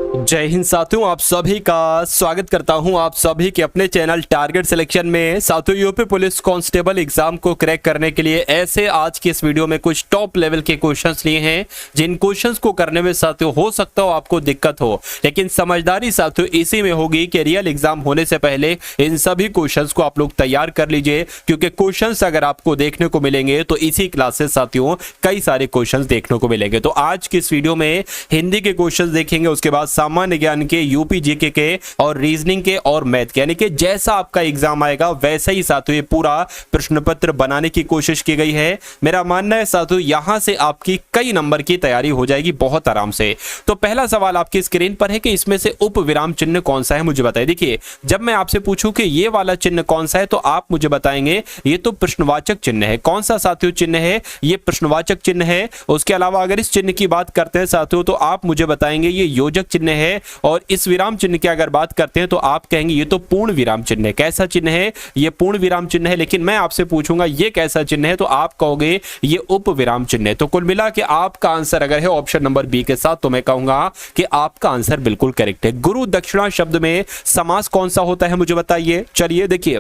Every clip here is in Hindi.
जय हिंद साथियों, आप सभी का स्वागत करता हूं आप सभी के अपने चैनल टारगेट सिलेक्शन में। साथियों, यूपी पुलिस कांस्टेबल एग्जाम को क्रैक करने के लिए ऐसे आज की इस वीडियो में कुछ टॉप लेवल के क्वेश्चंस लिए हैं, जिन क्वेश्चंस को करने में साथियों हो सकता हो आपको दिक्कत हो, लेकिन समझदारी साथियों इसी में होगी कि रियल एग्जाम होने से पहले इन सभी क्वेश्चंस को आप लोग तैयार कर लीजिए, क्योंकि क्वेश्चंस अगर आपको देखने को मिलेंगे तो इसी क्लास से साथियों कई सारे क्वेश्चंस देखने को मिलेंगे। तो आज की इस वीडियो में हिंदी के क्वेश्चंस देखेंगे, उसके बाद सामान्य ज्ञान के, यूपी जीके के और रीजनिंग के और मैथ के, यानी कि जैसा आपका एग्जाम आएगा वैसे ही साथियों ये पूरा प्रश्न पत्र बनाने की कोशिश की गई है। मेरा मानना है साथियों यहां से आपकी कई नंबर की तैयारी हो जाएगी बहुत आराम से। तो पहला सवाल आपकी स्क्रीन पर है कि इसमें से उप विराम चिन्ह कौन सा है, मुझे बताइए। देखिए, जब मैं आपसे पूछूं कि ये वाला चिन्ह कौन सा है तो आप मुझे बताएंगे ये तो प्रश्नवाचक चिन्ह है। कौन सा साथियों चिन्ह है? ये प्रश्नवाचक चिन्ह है। उसके अलावा अगर इस चिन्ह की बात करते हैं साथियों तो आप मुझे बताएंगे ये योजक चिन्ह है, और इस विराम चिन्ह की अगर बात करते हैं तो आप कहेंगे ये तो पूर्ण विराम चिन्ह है। कैसा चिन्ह है? ये पूर्ण विराम चिन्ह है। लेकिन मैं आपसे पूछूंगा ये कैसा चिन्ह है तो आप कहोगे ये उप विराम चिन्ह है। तो कुल मिला के आपका आंसर अगर है ऑप्शन नंबर बी के साथ, तो मैं कहूंगा कि आपका आंसर बिल्कुल करेक्ट है। गुरु दक्षिणा शब्द में समास कौन सा होता है, मुझे बताइए। चलिए देखिए,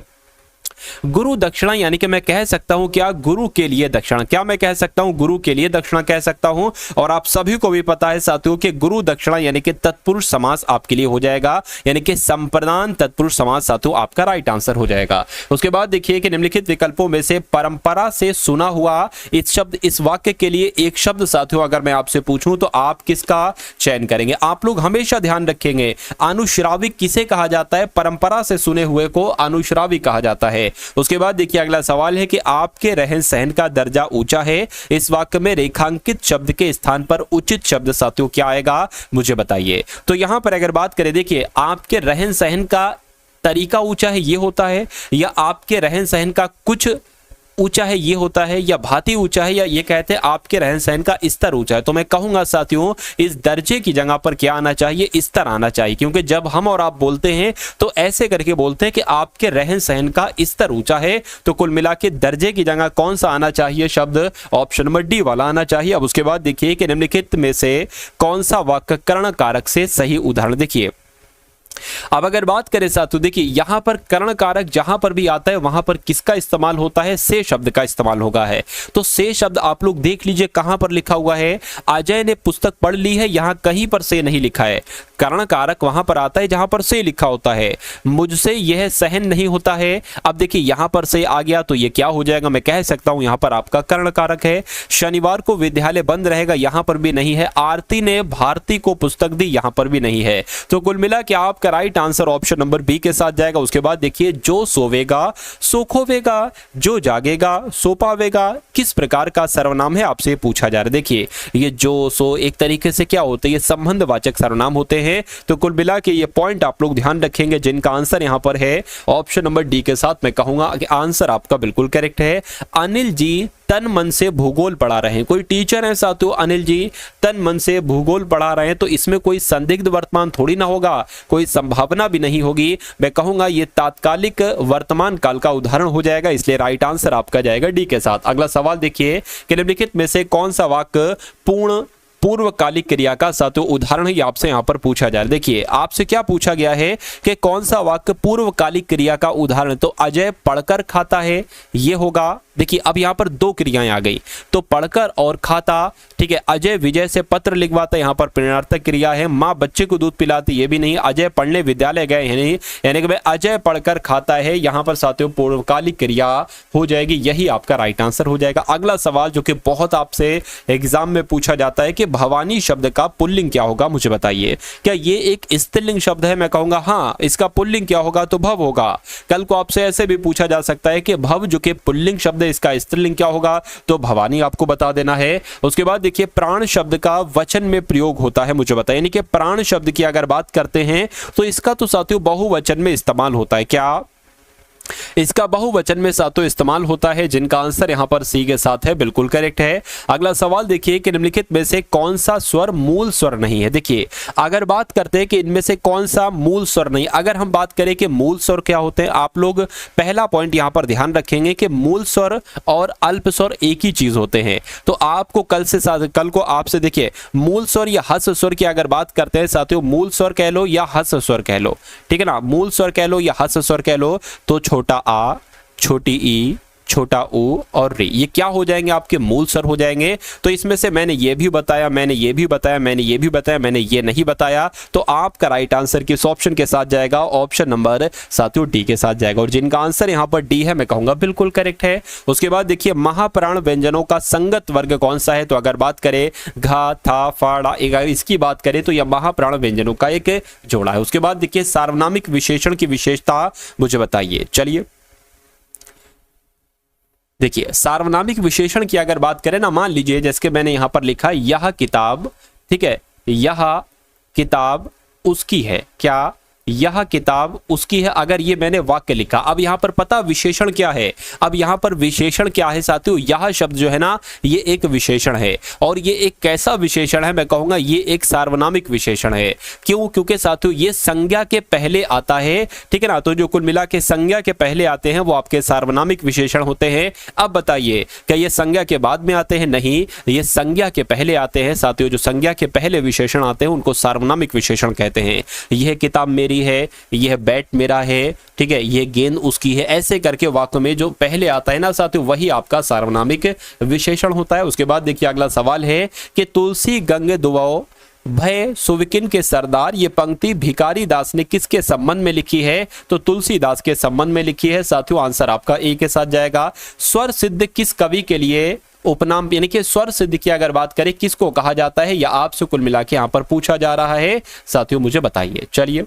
गुरु दक्षिणा यानी कि मैं कह सकता हूं क्या, गुरु के लिए दक्षिणा। क्या मैं कह सकता हूं? गुरु के लिए दक्षिणा कह सकता हूं। और आप सभी को भी पता है साथियों कि गुरु दक्षिणा यानी कि तत्पुरुष समास आपके लिए हो जाएगा, यानी कि संप्रदान तत्पुरुष समास साथियों आपका राइट आंसर हो जाएगा। उसके बाद देखिए कि निम्नलिखित विकल्पों में से परंपरा से सुना हुआ इस शब्द, इस वाक्य के लिए एक शब्द साथियों अगर मैं आपसे पूछूं तो आप किसका चयन करेंगे? आप लोग हमेशा ध्यान रखेंगे अनुश्राविक किसे कहा जाता है? परंपरा से सुने हुए को अनुश्राविक कहा जाता है। उसके बाद देखिए अगला सवाल है कि आपके रहन सहन का दर्जा ऊंचा है, इस वाक्य में रेखांकित शब्द के स्थान पर उचित शब्द साथियों क्या आएगा, मुझे बताइए। तो यहां पर अगर बात करें, देखिए आपके रहन सहन का तरीका ऊंचा है ये होता है, या आपके रहन सहन का कुछ ऊंचा है ये होता है, या भांति ऊंचा है, या ये कहते हैं आपके रहन सहन का स्तर ऊंचा है। तो मैं कहूंगा साथियों इस दर्जे की जगह पर क्या आना चाहिए? स्तर आना चाहिए, क्योंकि जब हम और आप बोलते हैं तो ऐसे करके बोलते हैं कि आपके रहन सहन का स्तर ऊंचा है। तो कुल मिला के दर्जे की जगह कौन सा आना चाहिए शब्द? ऑप्शन नंबर डी वाला आना चाहिए। अब उसके बाद देखिए कि निम्नलिखित में से कौन सा वाक्य कर्ण कारक से सही उदाहरण। देखिए अब अगर बात करें साथियों, देखिए यहां पर कर्ण कारक जहां पर भी आता है वहां पर किसका इस्तेमाल होता है? से शब्द का इस्तेमाल होगा है। तो से शब्द आप लोग देख लीजिए कहां पर लिखा हुआ है। अजय ने पुस्तक पढ़ ली है, यहां कहीं पर से नहीं लिखा है। कर्ण कारक वहां पर आता है जहां पर से लिखा होता है। मुझसे यह सहन नहीं होता है, अब देखिए यहां पर से आ गया तो ये क्या हो जाएगा? मैं कह सकता हूं यहां पर आपका कर्ण कारक है। शनिवार को विद्यालय बंद रहेगा, यहां पर भी नहीं है। आरती ने भारती को पुस्तक दी, यहां पर भी नहीं है। तो कुल मिला के आपका right answer option number B के साथ जाएगा। उसके बाद देखिए जो सोवेगा सो खोवेगा, जो जागेगा सो पावेगा, किस प्रकार का सर्वनाम है आपसे पूछा जा रहा है। देखिए ये जो सो एक तरीके से क्या होते हैं? ये संबंधवाचक सर्वनाम होते हैं। तो कुल मिला के ये पॉइंट आप लोग ध्यान रखेंगे, जिनका आंसर यहां पर है ऑप्शन नंबर डी के साथ। मैं कहूंगा कि आंसर आपका बिल्कुल करेक्ट है। अनिल जी तन मन से भूगोल पढ़ा रहे हैं, कोई टीचर है साथियों, अनिल जी तन मन से भूगोल पढ़ा रहे हैं, तो इसमें कोई संदिग्ध वर्तमान थोड़ी ना होगा, कोई संभावना भी नहीं होगी। मैं कहूंगा ये तात्कालिक वर्तमान काल का उदाहरण हो जाएगा, इसलिए राइट आंसर आपका जाएगा डी के साथ। अगला सवाल देखिए कि निम्नलिखित में से कौन सा वाक्य पूर्वकालिक क्रिया का साथियों उदाहरण ही आपसे यहां पर पूछा जा रहा है। देखिए आपसे क्या पूछा गया है कि कौन सा वाक्य पूर्वकालिक क्रिया का उदाहरण। तो अजय पढ़कर खाता है ये होगा। देखिए अब यहां पर दो क्रियाएं आ गई, तो पढ़कर और खाता, ठीक है। अजय विजय से पत्र लिखवाता, यहां पर प्रेरणार्थक क्रिया है। मां बच्चे को दूध पिलाती, ये भी नहीं। अजय पढ़ने विद्यालय गए हैं, नहीं, यानी कि अजय पढ़कर खाता है, यहां पर साथियों पूर्वकालिक क्रिया हो जाएगी, यही आपका राइट आंसर हो जाएगा। अगला सवाल जो कि बहुत आपसे एग्जाम में पूछा जाता है कि भवानी शब्द का पुल्लिंग क्या होगा, मुझे बताइए। क्या ये एक स्त्रीलिंग शब्द है? मैं कहूंगा हाँ। इसका पुल्लिंग क्या होगा? तो भव होगा। कल को आपसे ऐसे भी पूछा जा सकता है कि भव जो कि पुल्लिंग शब्द है इसका स्त्रीलिंग क्या होगा, तो भवानी आपको बता देना है। उसके बाद देखिए प्राण शब्द का वचन में प्रयोग होता है, मुझे बताइए। यानी कि प्राण शब्द की अगर बात करते हैं तो इसका तो साथियों बहुवचन में इस्तेमाल होता है। क्या इसका बहुवचन में सातों इस्तेमाल होता है, जिनका आंसर यहाँ पर सी के साथ है, बिल्कुल करेक्ट है। अगला सवाल देखिए कि निम्नलिखित में से कौन सा स्वर मूल स्वर नहीं है। देखिए अगर बात करते हैं कि इनमें से कौन सा मूल स्वर नहीं, अगर हम बात करें कि मूल स्वर क्या होते हैं, आप लोग पहला पॉइंट यहाँ पर ध्यान रखेंगे कि मूल स्वर और अल्प स्वर एक ही चीज होते हैं। तो आपको कल को आपसे देखिए मूल स्वर या हस्व स्वर की अगर बात करते हैं साथियों, मूल स्वर कह लो या हस्व स्वर कह लो, ठीक है ना, मूल स्वर कह लो या हस्व स्वर कह लो, तो छोटा आ, छोटी ई, छोटा ऊ और री, ये क्या हो जाएंगे, आपके मूल स्वर हो जाएंगे। तो इसमें से मैंने ये भी बताया, मैंने ये भी बताया, मैंने ये भी बताया, मैंने ये नहीं बताया, तो आपका राइट आंसर किस ऑप्शन के साथ जाएगा, ऑप्शन नंबर साथियों डी के साथ जाएगा। और जिनका आंसर यहाँ पर डी है, मैं कहूंगा बिल्कुल करेक्ट है। उसके बाद देखिए महाप्राण व्यंजनों का संगत वर्ग कौन सा है, तो अगर बात करें घा, था, फाड़ा, इसकी बात करें तो यह महाप्राण व्यंजनों का एक जोड़ा है। उसके बाद देखिए सार्वनामिक विशेषण की विशेषता मुझे बताइए। चलिए देखिए सार्वनामिक विशेषण की अगर बात करें ना, मान लीजिए जैसे कि मैंने यहां पर लिखा यह किताब, ठीक है, यह किताब उसकी है, क्या यह किताब उसकी है, अगर ये मैंने वाक्य लिखा। अब यहां पर पता विशेषण क्या है, अब यहां पर विशेषण क्या है साथियों, यह शब्द जो है ना ये एक विशेषण है, और ये एक कैसा विशेषण है, मैं कहूंगा ये एक सार्वनामिक विशेषण है। क्यों? क्योंकि साथियों ये संज्ञा के पहले आता है, ठीक है ना, तो जो कुल मिला के संज्ञा के पहले आते हैं वो आपके सार्वनामिक विशेषण होते हैं। अब बताइए क्या ये संज्ञा के बाद में आते हैं? नहीं, ये संज्ञा के पहले आते हैं साथियों। जो संज्ञा के पहले विशेषण आते हैं उनको सार्वनामिक विशेषण कहते हैं। यह किताब मेरी है, यह बैट मेरा है, ठीक है, यह गेंद उसकी है, ऐसे करके वाक्य में जो पहले आता है ना साथियों वही आपका सार्वनामिक विशेषण होता है। उसके बाद देखिए अगला सवाल है कि तुलसी गंगे दुआओ भय सुविकिन के सरदार, ये पंक्ति भिखारी दास ने किसके संबंध में लिखी है, तो तुलसीदास के संबंध में लिखी है साथियों। आंसर आपका ए के साथ जाएगा। स्वर सिद्ध किस कवि के लिए उपनाम, यानी कि स्वर सिद्ध की अगर बात करें किसको कहा जाता है, या आपसे कुल मिला के यहां पर पूछा जा रहा है साथियों, मुझे बताइए। चलिए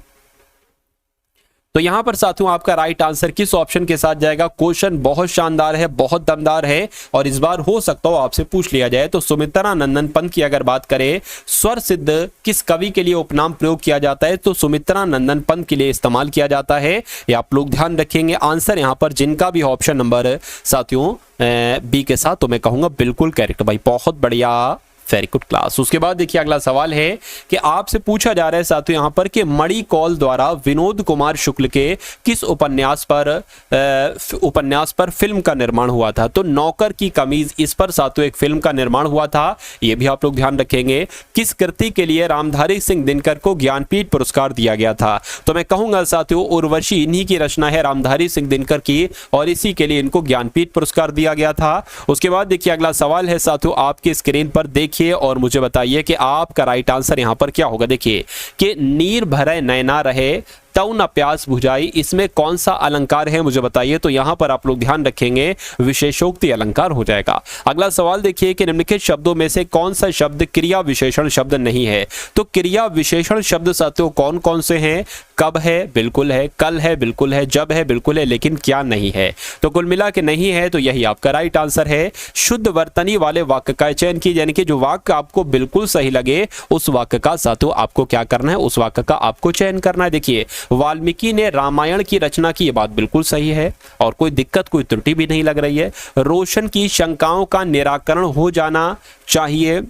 तो यहां पर साथियों आपका राइट आंसर किस ऑप्शन के साथ जाएगा। क्वेश्चन बहुत शानदार है, बहुत दमदार है, और इस बार हो सकता हो आपसे पूछ लिया जाए। तो सुमित्रा नंदन पंत की अगर बात करें स्वर सिद्ध किस कवि के लिए उपनाम प्रयोग किया जाता है, तो सुमित्रा नंदन पंत के लिए इस्तेमाल किया जाता है। ये आप लोग ध्यान रखेंगे। आंसर यहां पर जिनका भी ऑप्शन नंबर साथियों बी के साथ, तो मैं कहूंगा बिल्कुल करेक्ट भाई, बहुत बढ़िया, वेरी गुड क्लास। उसके बाद देखिए अगला सवाल है कि आपसे पूछा जा रहा है साथियों यहां पर कि मणि कौल द्वारा विनोद कुमार शुक्ल के किस उपन्यास पर फिल्म का निर्माण हुआ था, तो नौकर की कमीज, इस पर साथियों एक फिल्म का निर्माण हुआ था। यह भी आप लोग ध्यान रखेंगे। किस कृति के लिए रामधारी सिंह दिनकर को ज्ञानपीठ पुरस्कार दिया गया था, तो मैं कहूंगा साथियों उर्वशी इन्हीं की रचना है, रामधारी सिंह दिनकर की, और इसी के लिए इनको ज्ञानपीठ पुरस्कार दिया गया था। उसके बाद देखिए अगला सवाल है साथियों आपकी स्क्रीन पर, देखिए और मुझे बताइए कि आपका राइट आंसर यहां पर क्या होगा। देखिए कि नीर भरे नैना रहे तौ न प्यास बुझाई, इसमें कौन सा अलंकार है मुझे बताइए। तो यहां पर आप लोग ध्यान रखेंगे विशेषोक्ति अलंकार हो जाएगा। अगला सवाल देखिए कि निम्नलिखित शब्दों में से कौन सा शब्द क्रिया विशेषण शब्द नहीं है, तो क्रिया विशेषण शब्द साथियों कौन कौन से हैं। कब है, बिल्कुल है, कल है, बिल्कुल है, जब है, बिल्कुल है, लेकिन क्या नहीं है, तो कुल मिला के नहीं है, तो यही आपका राइट आंसर है। शुद्ध वर्तनी वाले वाक्य का चयन कीजिए, यानी कि जो वाक्य आपको बिल्कुल सही लगे उस वाक्य का साथियों आपको क्या करना है, उस वाक्य का आपको चयन करना है। देखिए वाल्मीकि ने रामायण की रचना की, ये बात बिल्कुल सही है और कोई दिक्कत कोई त्रुटि भी नहीं लग रही है। रोशन की शंकाओं का निराकरण हो जाना चाहिए।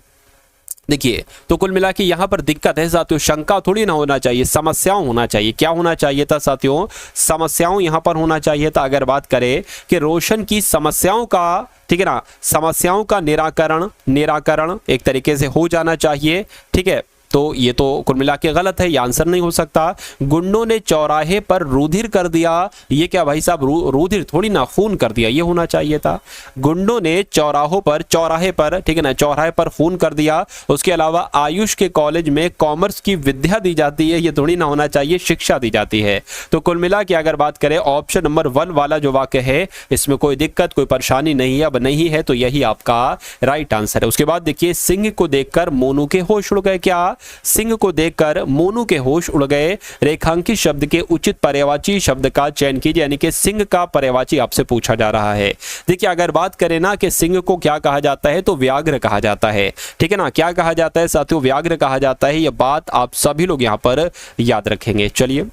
देखिए तो कुल मिला के यहां पर दिक्कत है साथियों, शंका थोड़ी ना होना चाहिए, समस्याओं होना चाहिए। क्या होना चाहिए था साथियों, समस्याओं यहां पर होना चाहिए था। अगर बात करें कि रोशन की समस्याओं का, ठीक है ना, समस्याओं का निराकरण एक तरीके से हो जाना चाहिए, ठीक है, तो ये तो कुल मिला के गलत है, ये आंसर नहीं हो सकता। गुंडों ने चौराहे पर रुधिर कर दिया, ये क्या भाई साहब, रुधिर थोड़ी ना, खून कर दिया, ये होना चाहिए था। गुंडों ने चौराहे पर, ठीक है ना, चौराहे पर खून कर दिया। उसके अलावा आयुष के कॉलेज में कॉमर्स की विद्या दी जाती है, ये थोड़ी ना होना चाहिए, शिक्षा दी जाती है। तो कुल मिला के अगर बात करें ऑप्शन नंबर 1 वाला जो वाक्य है इसमें कोई दिक्कत कोई परेशानी नहीं है, अब नहीं है, तो यही आपका राइट आंसर है। उसके बाद देखिए सिंह को देखकर मोनू के होश उड़ गए, क्या सिंह को देखकर मोनू के होश उड़ गए। रेखांकित शब्द के उचित पर्यायवाची शब्द का चयन कीजिए, यानी कि सिंह का पर्यायवाची आपसे पूछा जा रहा है। देखिए अगर बात करें ना कि सिंह को क्या कहा जाता है, तो व्याघ्र कहा जाता है, ठीक है ना, क्या कहा जाता है साथियों, व्याघ्र कहा जाता है। यह बात आप सभी लोग यहां पर याद रखेंगे। चलिए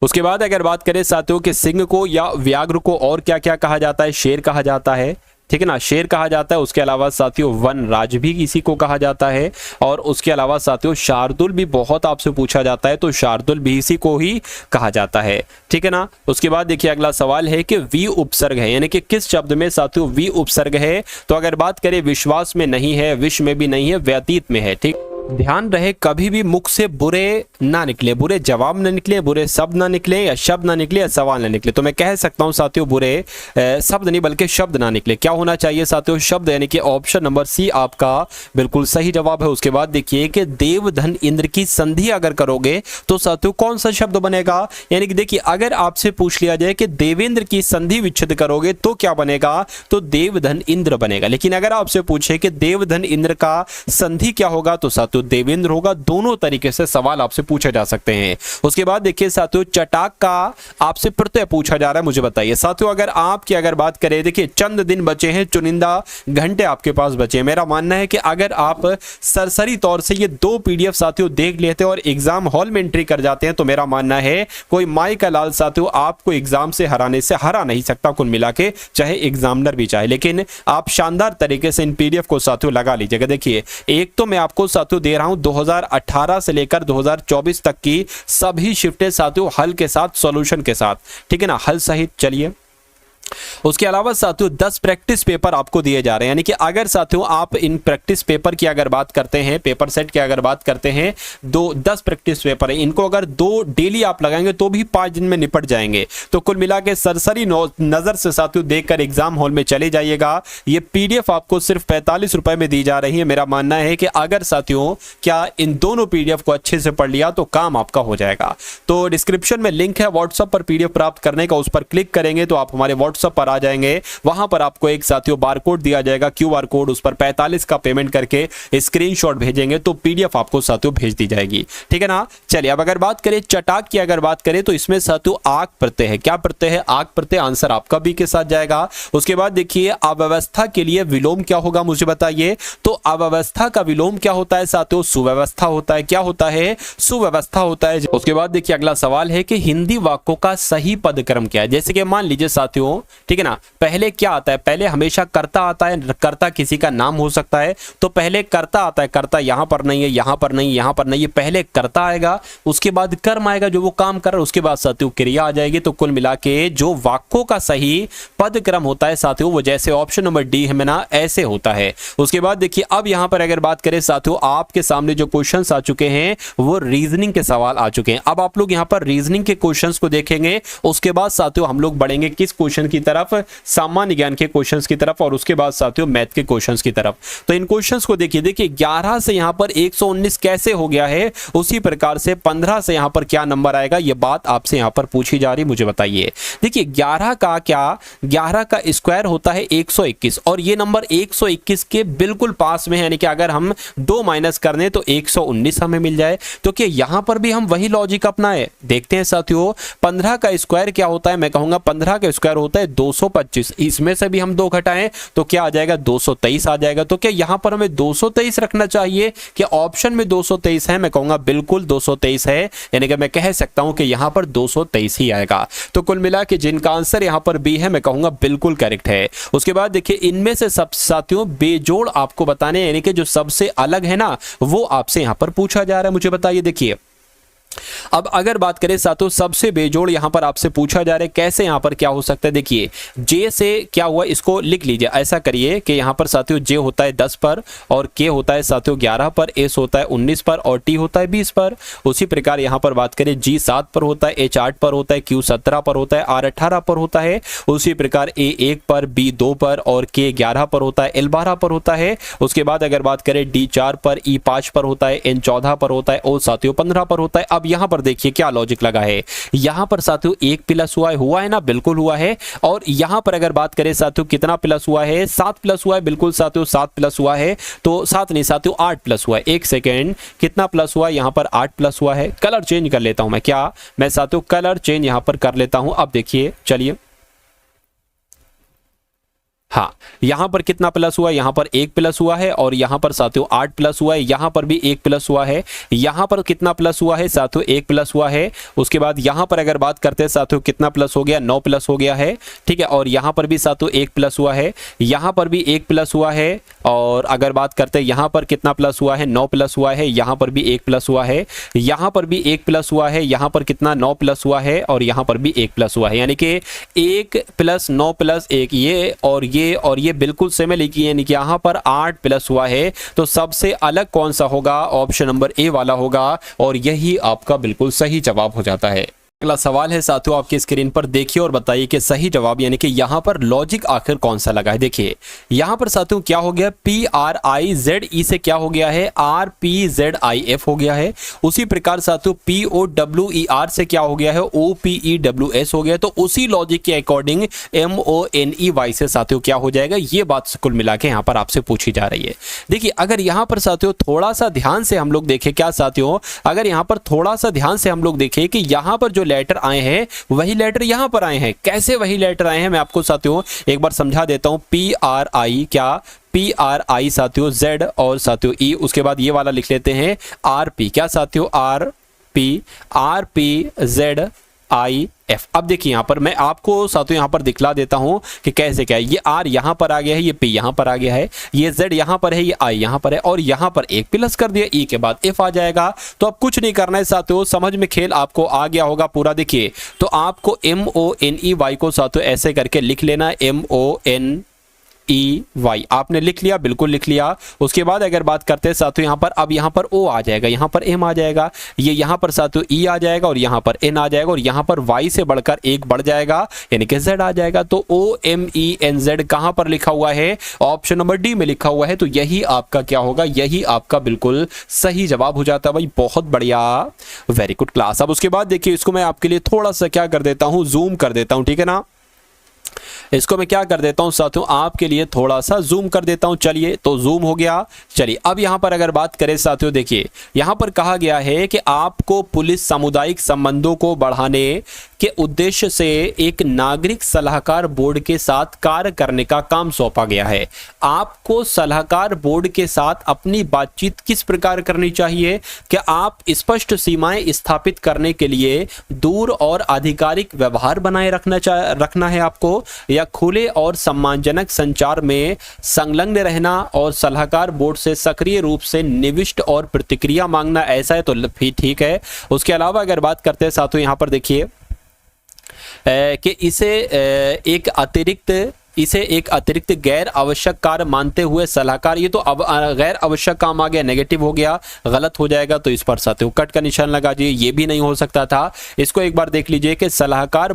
उसके बाद अगर बात करें साथियों कि सिंह को या व्याघ्र को और क्या क्या कहा जाता है, शेर कहा जाता है, ठीक है ना, शेर कहा जाता है। उसके अलावा साथियों वनराज भी इसी को कहा जाता है। और उसके अलावा साथियों शार्दुल भी बहुत आपसे पूछा जाता है, तो शार्दुल भी इसी को ही कहा जाता है, ठीक है ना। उसके बाद देखिए अगला सवाल है कि वी उपसर्ग है, यानी कि किस शब्द में साथियों वी उपसर्ग है। तो अगर बात करें विश्वास में नहीं है, विश्व में भी नहीं है, व्यतीत में है, ठीक। ध्यान रहे कभी भी मुख से बुरे ना निकले, बुरे जवाब ना निकले, बुरे शब्द ना निकले, या शब्द ना निकले, या सवाल ना निकले। तो मैं कह सकता हूं साथियों बुरे शब्द नहीं बल्कि शब्द ना निकले। क्या होना चाहिए साथियों, शब्द, यानी कि ऑप्शन नंबर सी आपका बिल्कुल सही जवाब है। उसके बाद देखिए कि देवधन इंद्र की संधि अगर करोगे तो साथियों कौन सा शब्द बनेगा, यानी कि देखिए अगर आपसे पूछ लिया जाए कि देवेंद्र की संधि विच्छेद करोगे तो क्या बनेगा, तो देवधन इंद्र बनेगा। लेकिन अगर आपसे पूछे कि देवधन इंद्र का संधि क्या होगा तो साथियों देवेंद्र होगा। दोनों तरीके से सवाल आपसे पूछे जा सकते हैं। उसके बाद देखिए साथियों चटाक का आपसे प्रत्यय पूछा जा रहा है, मुझे बताइए साथियों अगर बात करें, देखिए चंद दिन बचे हैं, चुनिंदा घंटे आपके पास बचे हैं। मेरा मानना है कि अगर आप सरसरी तौर से ये 2 पीडीएफ साथियों देख लेते हैं और एग्जाम हॉल में एंट्री कर जाते हैं तो मेरा मानना है कोई माई का लाल साथियों आपको एग्जाम से हरा नहीं सकता कुल मिला के, चाहे एग्जामिनर भी चाहे। लेकिन आप शानदार तरीके से इन पीडीएफ को साथियों लगा लीजिएगा। देखिए एक तो मैं आपको साथियों दे रहा हूं 2018 से लेकर 2024 तक की सभी शिफ्टें साथियों हल के साथ, सॉल्यूशन के साथ, ठीक है ना, हल सहित। चलिए उसके अलावा साथियों 10 प्रैक्टिस पेपर आपको दिए जा रहे हैं, यानी कि अगर साथियों आप इन प्रैक्टिस पेपर की अगर बात करते हैं, पेपर सेट की अगर बात करते हैं, 10 प्रैक्टिस पेपर है, इनको अगर 2 डेली आप लगाएंगे तो भी 5 दिन में निपट जाएंगे। तो कुल मिला के सरसरी नजर से साथियों देखकर एग्जाम हॉल में चले जाइएगा। ये पीडीएफ आपको सिर्फ 45 रुपए में दी जा रही है। मेरा मानना है कि अगर साथियों क्या इन दोनों पीडीएफ को अच्छे से पढ़ लिया तो काम आपका हो जाएगा। तो डिस्क्रिप्शन में लिंक है व्हाट्सएप पर पीडीएफ प्राप्त करने का, उस पर क्लिक करेंगे तो आप हमारे व्हाट्सएप पर आ जाएंगे। वहां पर आपको एक साथियों बारकोड दिया जाएगा, क्यूआर कोड, उस पर 45 का पेमेंट करके स्क्रीनशॉट भेजेंगे तो पीडीएफ आपको साथियों भेज दी जाएगी, ठीक है ना। चलिए अब अगर बात करें चटाक की अगर बात करें तो इसमें साथियों आग प्रत्यय है। क्या प्रत्यय है, आग प्रत्यय। आंसर आपका बी के साथ जाएगा। उसके बाद देखिए अव्यवस्था के लिए विलोम क्या होगा मुझे बताइए। तो अव्यवस्था का विलोम क्या होता है साथियों, सुव्यवस्था होता है। क्या होता है, सुव्यवस्था होता है। उसके बाद देखिए अगला सवाल है कि हिंदी वाक्यों का सही पदक्रम क्या है। जैसे कि मान लीजिए साथियों, ठीक है ना, पहले क्या आता है, पहले हमेशा कर्ता आता है। कर्ता किसी का नाम हो सकता है तो पहले कर्ता आता है। कर्ता यहां पर नहीं है, यहां पर नहीं, यहां पर नहीं है, पहले कर्ता आएगा, उसके बाद कर्म आएगा जो वो काम कर रहा है, उसके बाद साथियों क्रिया आ जाएगी। तो कुल मिला के जो वाक्यों का सही पदक्रम होता है साथियों वो जैसे ऑप्शन नंबर डी है ना, ऐसे होता है। उसके बाद देखिए अब यहां पर अगर बात करें साथियों आपके सामने जो क्वेश्चंस आ चुके हैं वो रीजनिंग के सवाल आ चुके हैं। अब आप लोग यहां पर रीजनिंग के क्वेश्चंस को देखेंगे, उसके बाद साथियों हम लोग बढ़ेंगे किस क्वेश्चन की तरफ, सामान्य ज्ञान के क्वेश्चंस की तरफ, और उसके बाद साथियों मैथ के क्वेश्चंस की तरफ। तो इन क्वेश्चंस को देखिए 11 से यहां पर 119 कैसे हो गया है, उसी प्रकार से 15 से यहां पर क्या नंबर आएगा, यह बात आपसे यहां पर पूछी जा रही, मुझे बताइए। देखिए 11 का क्या, 11 का स्क्वायर होता है 121 और ये नंबर 121 के बिल्कुल पास में है, यानी कि अगर हम 2 माइनस कर दें तो 119 हमें मिल जाए। तो क्या यहां पर भी हम वही लॉजिक अपनाए, देखते हैं साथियों। 15 का स्क्वायर क्या होता है, मैं कहूंगा 15 का स्क्वायर होता है 225, इसमें से भी हम 2 घटाएं तो क्या आ जाएगा, 223 आ जाएगा। तो क्या यहां पर हमें 223 रखना चाहिए, क्या ऑप्शन में 223 है, मैं कहूंगा बिल्कुल 223 है, यानी कि मैं कह सकता हूं कि यहां पर 223 ही आएगा। तो कुल मिला के जिनका आंसर यहां पर बी है मैं कहूंगा बिल्कुल करेक्ट है। उसके बाद देखिए इनमें से सब साथियों बेजोड़ आपको बताने, यानी कि जो सबसे अलग है ना वो आपसे यहां पर पूछा जा रहा है, मुझे बताइए। देखिए अब अगर बात करें साथियों सबसे बेजोड़ यहां पर आपसे पूछा जा रहा है, कैसे यहां पर क्या हो सकता है। देखिए जे से क्या हुआ इसको लिख लीजिए, ऐसा करिए कि यहां पर साथियों जे होता है 10 पर और के होता है साथियों 11 पर, एस होता है 19 पर और टी होता है 20 पर। उसी प्रकार यहां पर बात करें जी 7 पर होता है, एच 8 पर होता है, क्यू 17 पर होता है, आर 18 पर होता है। उसी प्रकार ए 1 पर, बी 2 पर और के 11 पर होता है, एल 12 पर होता है। उसके बाद अगर बात करें डी 4 पर, ई 5 पर होता है, एन 14 पर होता है और साथियों 15 पर होता है। अब यहां पर देखिए क्या लॉजिक लगा है, यहां पर साथियों 1 प्लस हुआ है ना, बिल्कुल हुआ है। और यहां पर अगर बात करें साथियों कितना प्लस हुआ है, 7 प्लस हुआ है, बिल्कुल साथियों 7 प्लस हुआ है। तो 7 नहीं साथियों 8 प्लस हुआ है। एक सेकेंड, कितना प्लस हुआ, यहां पर 8 प्लस हुआ है। कलर चेंज कर लेता हूं मैं साथियों कलर चेंज यहां पर कर लेता हूं। अब देखिए चलिए हाँ, यहाँ पर कितना प्लस हुआ, यहाँ पर 1 प्लस हुआ है और यहाँ पर साथियों 8 प्लस हुआ है, यहाँ पर भी 1 प्लस हुआ है, यहाँ पर कितना प्लस हुआ है साथियों 1 प्लस हुआ है। उसके बाद यहाँ पर अगर बात करते हैं साथियों कितना प्लस हो गया, 9 प्लस हो गया है, ठीक है। और यहाँ पर भी साथियों 1 प्लस हुआ है, यहाँ पर भी 1 प्लस हुआ है। और अगर बात करते हैं यहाँ पर कितना प्लस हुआ है, 9 प्लस हुआ है, यहाँ पर भी 1 प्लस हुआ है, यहाँ पर भी 1 प्लस हुआ है, यहाँ पर कितना 9 प्लस हुआ है और यहाँ पर भी 1 प्लस हुआ है, यानी कि 1 प्लस 9 प्लस 1, ये और ये बिल्कुल सेम है, लेकिन यानी कि यहाँ पर 8 प्लस हुआ है। तो सबसे अलग कौन सा होगा, ऑप्शन नंबर ए वाला होगा और यही आपका बिल्कुल सही जवाब हो जाता है। अगला सवाल है साथियों आपकी स्क्रीन पर देखिए और बताइए कि सही जवाब यानी कि यहाँ पर लॉजिक आखिर कौन सा लगा है। देखिए यहाँ पर साथियों क्या हो गया, PRIZE से क्या हो गया है, RPZIF हो गया है। उसी प्रकार साथियों POWER से क्या हो गया है, OPEWS हो गया। तो उसी लॉजिक के अकॉर्डिंग MONEY से साथियों क्या हो जाएगा, ये बात कुल मिला के यहाँ पर आपसे पूछी जा रही है। देखिए अगर यहाँ पर साथियों थोड़ा सा ध्यान से हम लोग देखें, क्या साथियों, अगर यहाँ पर थोड़ा सा ध्यान से हम लोग देखें कि यहाँ पर जो लेटर आए हैं वही लेटर यहां पर आए हैं। कैसे वही लेटर आए हैं मैं आपको साथियों एक बार समझा देता हूं। PRI क्या, PRI साथियों Z और साथियों E, उसके बाद ये वाला लिख लेते हैं RP क्या साथियों, RPZIF। अब देखिए यहां पर मैं आपको साथियों यहां पर दिखला देता हूं कि कैसे क्या है। ये R यहां पर आ गया है, ये P यहां पर आ गया है, ये Z यहां पर है, ये I यहां पर है और यहां पर एक प्लस कर दिया, E के बाद F आ जाएगा। तो अब कुछ नहीं करना है साथियों, समझ में खेल आपको आ गया होगा पूरा। देखिए तो आपको MONEY को साथियों ऐसे करके लिख लेना, MONEY आपने लिख लिया, बिल्कुल लिख लिया। उसके बाद अगर बात करते हैं साथियों यहाँ पर, अब यहाँ पर O आ जाएगा, यहाँ पर M आ जाएगा, ये यहाँ पर साथियों E आ जाएगा और यहाँ पर N आ जाएगा और यहाँ पर Y से बढ़कर एक बढ़ जाएगा यानी कि Z आ जाएगा। तो OMENZ कहाँ पर लिखा हुआ है, ऑप्शन नंबर डी में लिखा हुआ है। तो यही आपका क्या होगा, यही आपका बिल्कुल सही जवाब हो जाता है भाई। बहुत बढ़िया, वेरी गुड क्लास। अब उसके बाद देखिए इसको मैं आपके लिए थोड़ा सा क्या कर देता हूँ, जूम कर देता हूँ, ठीक है ना। इसको मैं क्या कर देता हूं साथियों आपके लिए थोड़ा सा जूम कर देता हूं। चलिए तो जूम हो गया। चलिए अब यहां पर अगर बात करें साथियों, देखिए यहां पर कहा गया है कि आपको पुलिस सामुदायिक संबंधों को बढ़ाने के उद्देश्य से एक नागरिक सलाहकार बोर्ड के साथ कार्य करने का काम सौंपा गया है। आपको सलाहकार बोर्ड के साथ अपनी बातचीत किस प्रकार करनी चाहिए, क्या आप स्पष्ट सीमाएं स्थापित करने के लिए दूर और आधिकारिक व्यवहार बनाए रखना है आपको, या खुले और सम्मानजनक संचार में संलग्न रहना और सलाहकार बोर्ड से सक्रिय रूप से निविष्ट और प्रतिक्रिया मांगना, ऐसा है तो भी ठीक है। उसके अलावा अगर बात करते हैं साथियों यहाँ पर देखिए कि इसे एक अतिरिक्त गैर आवश्यक कार्य मानते हुए सलाहकार, ये तो अब गैर आवश्यक काम आ गया, नेगेटिव हो गया, गलत हो जाएगा, तो इस पर साथियों कट का निशान लगा दीजिए, ये भी नहीं हो सकता था। इसको एक बार देख लीजिए कि सलाहकार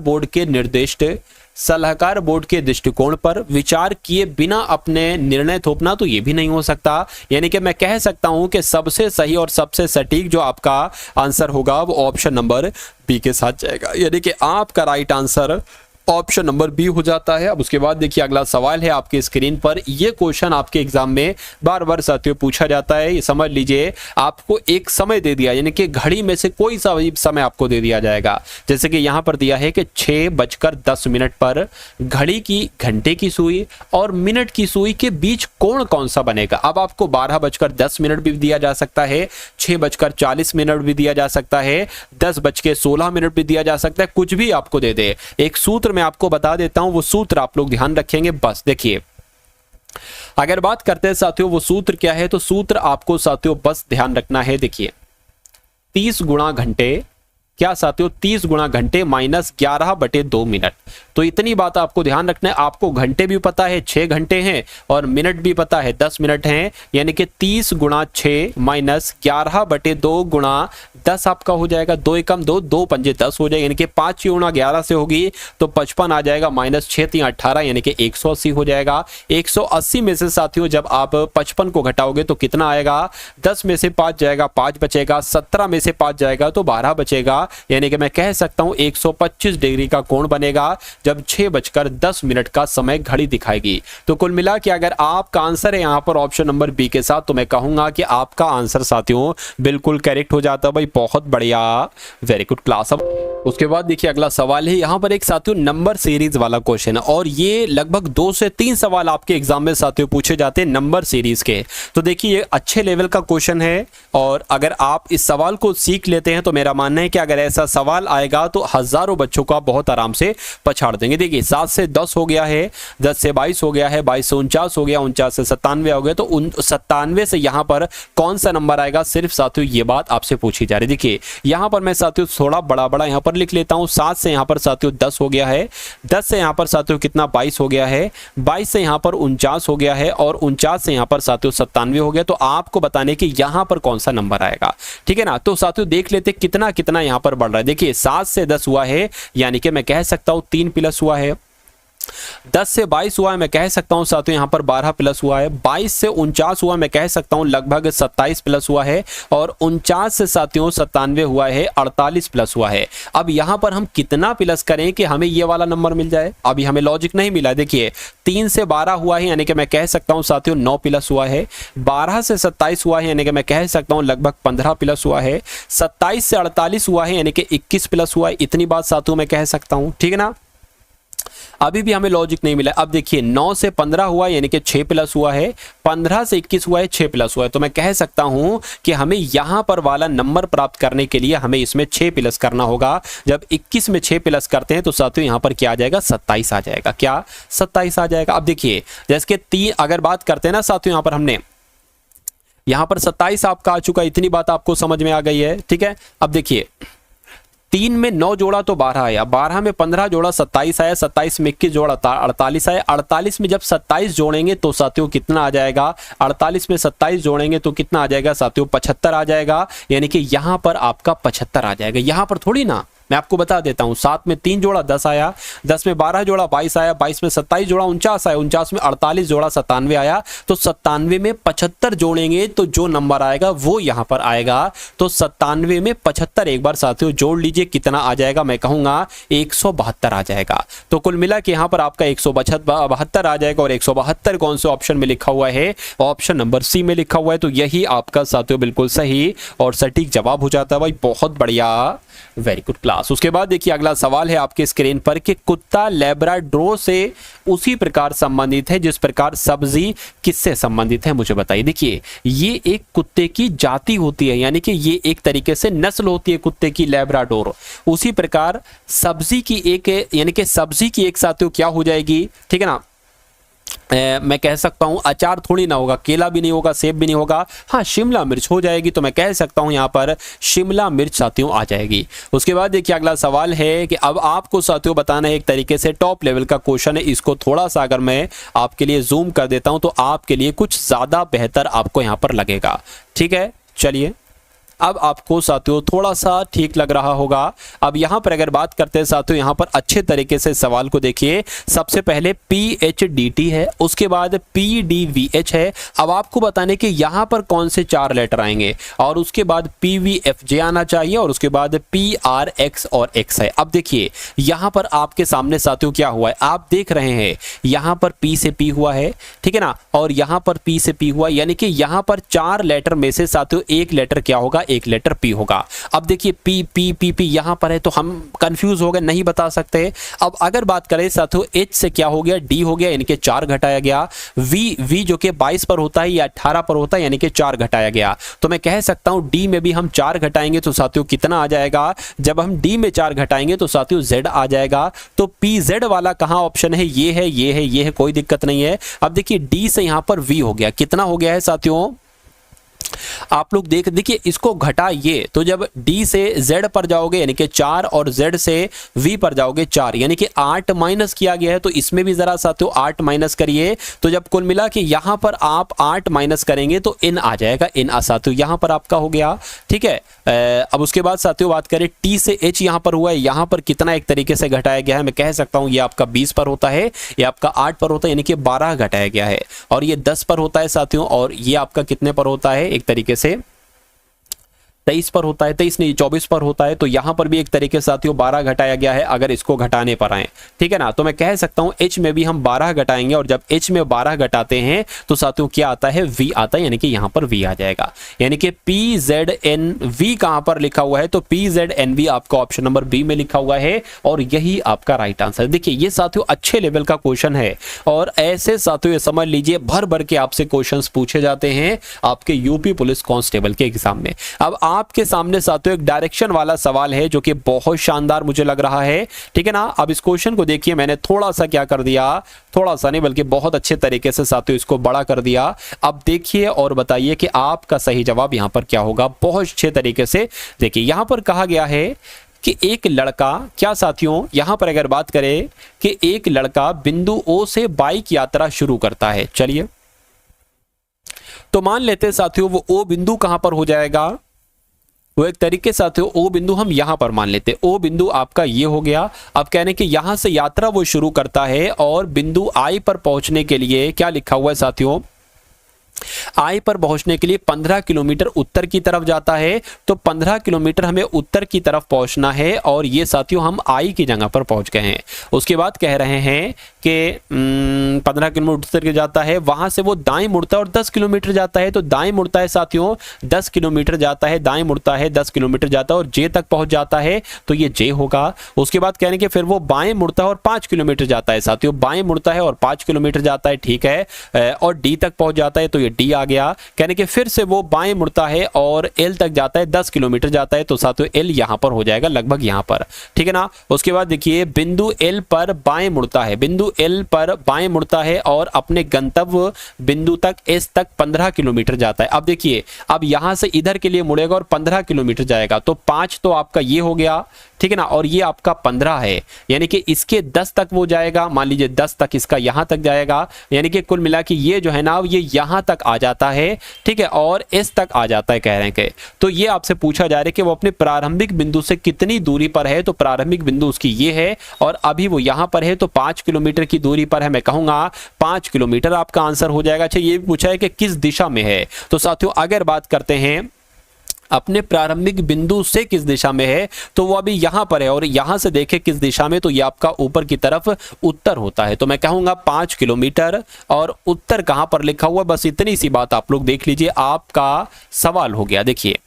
बोर्ड के दृष्टिकोण पर विचार किए बिना अपने निर्णय थोपना, तो ये भी नहीं हो सकता। यानी कि मैं कह सकता हूं कि सबसे सही और सबसे सटीक जो आपका आंसर होगा वो ऑप्शन नंबर बी के साथ जाएगा, यानी कि आपका right answer option number B हो जाता है। अब उसके बाद देखिए अगला सवाल है आपके स्क्रीन पर। ये क्वेश्चन आपके एग्जाम में बार बार साथियों पूछा जाता है। ये समझ लीजिए, आपको एक समय दे दिया, यानी कि घड़ी में से कोई सा समय आपको दे दिया जाएगा। जैसे कि यहाँ पर दिया है कि 6:10 पर घड़ी की घंटे की सुई और मिनट की सुई के बीच कोण कौन सा बनेगा। अब आपको 12:10 भी दिया जा सकता है, 6:40 भी दिया जा सकता है, 10:16 भी दिया जा सकता है, कुछ भी आपको दे दे। एक सूत्र मैं आपको बता देता हूं, वो सूत्र आप लोग ध्यान रखेंगे बस। देखिए अगर बात करते हैं साथियों वो सूत्र क्या है, तो सूत्र आपको साथियों बस ध्यान रखना है। देखिए 30 गुणा घंटे, क्या साथियों 30 गुणा घंटे माइनस 11/2 मिनट। तो इतनी बात आपको ध्यान रखना है। आपको घंटे भी पता है 6 घंटे हैं और मिनट भी पता है 10 मिनट हैं, यानी कि 30 गुणा 6 माइनस 11/2 गुणा 10 आपका हो जाएगा। 2 एकम 2, 2 पंजे 10 हो जाएगा, यानी कि 5 गुणा 11 से होगी तो 55 आ जाएगा, माइनस 6 3 18 यानी कि 180 हो जाएगा। 180 में से साथियों जब आप 55 को घटाओगे तो कितना आएगा, 10 में से 5 जाएगा, 5 बचेगा, 17 में से 5 जाएगा तो 12 बचेगा, यानी कि मैं कह सकता हूं 125 डिग्री का कोण बनेगा जब 6:10 का समय घड़ी दिखाएगी। तो कुल मिला के अगर आपका आंसर है यहां पर ऑप्शन नंबर बी के साथ, तो मैं कहूंगा कि आपका आंसर साथियों बिल्कुल करेक्ट हो जाता है भाई। बहुत बढ़िया, वेरी गुड क्लास। अब उसके बाद देखिए अगला सवाल है, यहाँ पर एक साथियों नंबर सीरीज वाला क्वेश्चन है और ये लगभग 2 से 3 सवाल आपके एग्जाम में साथियों पूछे जाते हैं नंबर सीरीज के। तो देखिए ये अच्छे लेवल का क्वेश्चन है और अगर आप इस सवाल को सीख लेते हैं तो मेरा मानना है कि अगर ऐसा सवाल आएगा तो हजारों बच्चों को आप बहुत आराम से पछाड़ देंगे। देखिए 7 से 10 हो गया है, 10 से 22 हो गया है, 22 से 49 हो गया, 49 से 97 हो गया, तो 97 से यहाँ पर कौन सा नंबर आएगा, सिर्फ साथियों ये बात आपसे पूछी जा रही है। देखिए यहाँ पर मैं साथियों थोड़ा बड़ा बड़ा यहाँ पर लिख लेता हूं। 7 से यहाँ पर साथियों 10 हो गया है, 10 से यहाँ पर साथियों कितना 22 हो गया है, 22 से यहाँ पर 49 हो गया है और 49 से यहाँ पर साथियों 97 हो गया। तो आपको बताने कि यहाँ पर कौन सा नंबर आएगा, ठीक है ना। तो साथियों देख लेते कितना कितना यहाँ पर बढ़ रहा है। देखिए 7 से 10 हुआ है यानी कि मैं कह सकता हूँ 3 प्लस हुआ है, 10 से 22 हुआ है मैं कह सकता हूं साथियों यहाँ पर 12 प्लस हुआ है, 22 से 49 हुआ मैं कह सकता हूं लगभग 27 प्लस हुआ है और 49 से साथियों 97 हुआ है 48 प्लस हुआ है। अब यहाँ पर हम कितना प्लस करें कि हमें ये वाला नंबर मिल जाए, अभी हमें लॉजिक नहीं मिला। देखिए 3 से 12 हुआ है यानी कि मैं कह सकता हूं साथियों 9 प्लस हुआ है, 12 से 27 हुआ है यानी कि मैं कह सकता हूं लगभग 15 प्लस हुआ है, 27 से 48 हुआ है यानी कि 21 प्लस हुआ है। इतनी बात साथियों मैं कह सकता हूं, ठीक है ना। अभी भी हमें लॉजिक नहीं मिला। अब देखिए 9 से 15 हुआ यानी कि 6 प्लस हुआ है, 15 से 21 हुआ है 6 प्लस हुआ है। तो मैं कह सकता हूं कि हमें यहां पर वाला नंबर प्राप्त करने के लिए हमें इसमें 6 प्लस करना होगा। जब 21 में 6 प्लस करते हैं तो साथियों यहां पर क्या आ जाएगा, 27 आ जाएगा। क्या 27 आ जाएगा। अब देखिए जैसे कि 3 अगर बात करते हैं ना साथियों, यहां पर हमने यहां पर 27 आपका आ चुका, इतनी बात आपको समझ में आ गई है, ठीक है। अब देखिए 3 में 9 जोड़ा तो 12 आया, 12 में 15 जोड़ा 27 आया, 27 में 21 जोड़ा 48 आया, 48 में जब 27 जोड़ेंगे तो साथियों कितना आ जाएगा, 48 में 27 जोड़ेंगे तो कितना आ जाएगा साथियों 75 आ जाएगा। यानी कि यहां पर आपका 75 आ जाएगा। यहां पर थोड़ी ना, मैं आपको बता देता हूं 7 में 3 जोड़ा 10 आया, 10 में 12 जोड़ा 22 आया, 22 में 27 जोड़ा 49 आया, 49 में 48 जोड़ा 97 आया। तो 97 में 75 जोड़ेंगे तो जो नंबर आएगा वो यहां पर आएगा। तो 97 में 75 एक बार साथियों जोड़ लीजिए, कितना आ जाएगा, मैं कहूंगा 172 आ जाएगा। तो कुल मिला के यहां पर आपका 172 आ जाएगा और 172 कौन से ऑप्शन में लिखा हुआ है, ऑप्शन नंबर सी में लिखा हुआ है। तो यही आपका साथियों बिल्कुल सही और सटीक जवाब हो जाता है। भाई बहुत बढ़िया, वेरी गुड क्लास। उसके बाद देखिए अगला सवाल है आपके स्क्रीन पर कि कुत्ता लैब्राडोर से उसी प्रकार संबंधित है जिस प्रकार सब्जी किससे संबंधित है, मुझे बताइए। देखिए ये एक कुत्ते की जाति होती है, यानी कि ये एक तरीके से नस्ल होती है कुत्ते की लैब्राडोर। उसी प्रकार सब्जी की एक, यानी कि सब्जी की एक साथियों क्या हो जाएगी, ठीक है ना। मैं कह सकता हूं अचार थोड़ी ना होगा, केला भी नहीं होगा, सेब भी नहीं होगा, हाँ शिमला मिर्च हो जाएगी। तो मैं कह सकता हूं यहां पर शिमला मिर्च साथियों आ जाएगी। उसके बाद देखिए अगला सवाल है कि अब आपको साथियों बताना है, एक तरीके से टॉप लेवल का क्वेश्चन है। इसको थोड़ा सा अगर मैं आपके लिए जूम कर देता हूं तो आपके लिए कुछ ज्यादा बेहतर आपको यहां पर लगेगा, ठीक है। चलिए अब आपको साथियों थोड़ा सा ठीक लग रहा होगा। अब यहां पर अगर बात करते हैं साथियों, यहां पर अच्छे तरीके से सवाल को देखिए। सबसे पहले PHDT है, उसके बाद PDVH है। अब आपको बताने कि यहां पर कौन से 4 लेटर आएंगे और उसके बाद PVFJ आना चाहिए और उसके बाद PRX और X है। अब देखिए यहां पर आपके सामने साथियों क्या हुआ है, आप देख रहे हैं यहां पर P से P हुआ है, ठीक है ना, और यहां पर P से P हुआ, यानी कि यहां पर 4 लेटर में से साथियों एक लेटर क्या होगा, एक लेटर P होगा। अब देखिए P P P P यहां पर है तो हम कंफ्यूज हो गए, नहीं बता सकते। अब अगर बात करें साथियों H से क्या हो गया, D हो गया, यानी कि 4 घटाया गया। V जो कि 22 पर होता है या 18 पर होता है, यानी कि 4 घटाया गया। तो मैं कह सकता हूं D में भी हम 4 घटाएंगे तो साथियों कितना आ जाएगा, जब हम D में 4 घटाएंगे तो साथियों Z आ जाएगा। तो PZ वाला कहां ऑप्शन है, ये है, ये है, ये है, कोई दिक्कत नहीं है। अब देखिए D से यहां पर V हो गया, कितना हो गया है साथियों, आप लोग देखिए इसको घटाइए तो जब D से Z पर जाओगे यानी कि 4 और Z से V पर जाओगे 4, यानी कि 8 माइनस किया गया है। तो इसमें भी जरा साथियों 8 माइनस करिए, तो जब कुल मिला कि यहां पर आप 8 माइनस करेंगे तो N आ जाएगा, N साथियों यहां पर आपका हो गया, ठीक है। अब उसके बाद साथियों बात करें T से H यहां पर हुआ है, यहां पर कितना एक तरीके से घटाया गया है, मैं कह सकता हूं ये आपका 20 पर होता है, ये आपका 8 पर होता है, यानी कि 12 घटाया गया है, और ये 10 पर होता है साथियों, और ये आपका कितने पर होता है, एक तरीके से 23 पर होता है, 23 नहीं 24 पर होता है, तो यहां पर भी एक तरीके से साथियों 12 घटाया गया है अगर इसको घटाने पर आए, ठीक है ना। तो मैं कह सकता हूं h में भी हम 12 घटाएंगे और जब h में 12 घटाते हैं तो साथियों क्या आता है, v आता है, यानी कि यहां पर v आ जाएगा, यानी कि PZNV कहां पर लिखा हुआ है, तो PZNV आपका ऑप्शन नंबर बी में लिखा हुआ है और यही आपका राइट आंसर। देखिए ये साथियों अच्छे लेवल का क्वेश्चन है और ऐसे साथियों समझ लीजिए भर भर के आपसे क्वेश्चंस पूछे जाते हैं आपके यूपी पुलिस कांस्टेबल के एग्जाम में। अब आपके सामने साथियों एक डायरेक्शन वाला सवाल है जो कि बहुत शानदार मुझे लग रहा है, ठीक है ना। अब इस क्वेश्चन को देखिए, मैंने थोड़ा सा क्या कर दिया, थोड़ा सा नहीं बल्कि बहुत अच्छे तरीके से साथियों इसको बड़ा कर दिया। अब देखिए और बताइए कि आपका सही जवाब यहां पर क्या होगा। बहुत अच्छे तरीके से देखिए, यहां पर कहा गया है कि एक लड़का, क्या साथियों यहां पर अगर बात करें कि एक लड़का बिंदु ओ से बाइक यात्रा शुरू करता है, चलिए तो मान लेते हैं साथियों वो ओ बिंदु कहां पर हो जाएगा, वो एक तरीके साथियों ओ बिंदु हम यहां पर मान लेते, ओ बिंदु आपका ये हो गया। अब कहने कि यहां से यात्रा वो शुरू करता है और बिंदु आई पर पहुंचने के लिए क्या लिखा हुआ है साथियों, आई पर पहुंचने के लिए 15 किलोमीटर उत्तर की तरफ जाता है, तो 15 किलोमीटर हमें उत्तर की तरफ पहुंचना है और ये साथियों हम आई की जगह पर पहुंच गए हैं। उसके बाद कह रहे हैं कि 15 किलोमीटर उत्तर की जाता है, वहां से वो दाएं मुड़ता है और 10 किलोमीटर जाता है, तो दाएं मुड़ता है साथियों 10 किलोमीटर जाता है, दाएं मुड़ता है 10 किलोमीटर जाता है और जे तक पहुंच जाता है, तो ये जे होगा। उसके बाद कहने के फिर वो बाएं मुड़ता है और 5 किलोमीटर जाता है साथियों, बाएं मुड़ता है और 5 किलोमीटर जाता है, ठीक है, और डी तक पहुंच जाता है, तो ये डी आ गया। कहने के फिर से वो बाएं मुड़ता है और एल तक जाता है, 10 किलोमीटर जाता है, तो साथियों एल यहां पर हो जाएगा लगभग यहां पर, ठीक है ना। उसके बाद देखिए बिंदु एल पर बाएं मुड़ता है, बिंदु एल पर बाएं मुड़ता है और अपने गंतव्य बिंदु तक एस तक 15 किलोमीटर जाता है। अब देखिए अब यहां से इधर के लिए मुड़ेगा और 15 किलोमीटर जाएगा, तो 5 तो आपका ये हो गया, ठीक है ना, और ये आपका 15 है, यानी कि इसके 10 तक वो जाएगा, मान लीजिए 10 तक इसका यहां तक जाएगा, यानी कि कुल मिला के ये जो है ना ये यहां तक आ जाता है, ठीक है, और एस तक आ जाता है कह रहे हैं कि। तो ये आपसे पूछा जा रहा है कि वो अपने प्रारंभिक बिंदु से कितनी दूरी पर है, तो प्रारंभिक बिंदु उसकी ये है और अभी वो यहां पर है, तो 5 किलोमीटर की दूरी पर है, मैं कहूंगा 5 किलोमीटर आपका आंसर हो जाएगा। अच्छा ये भी पूछा है कि किस दिशा में है, तो साथियों अगर बात करते हैं अपने प्रारंभिक बिंदु से किस दिशा में है, तो वो अभी यहां पर है और यहां से देखें किस दिशा में, तो ये आपका ऊपर की तरफ उत्तर होता है, तो मैं कहूंगा 5 किलोमीटर और उत्तर कहां पर लिखा हुआ, बस इतनी सी बात आप लोग देख लीजिए, आपका सवाल हो गया। देखिए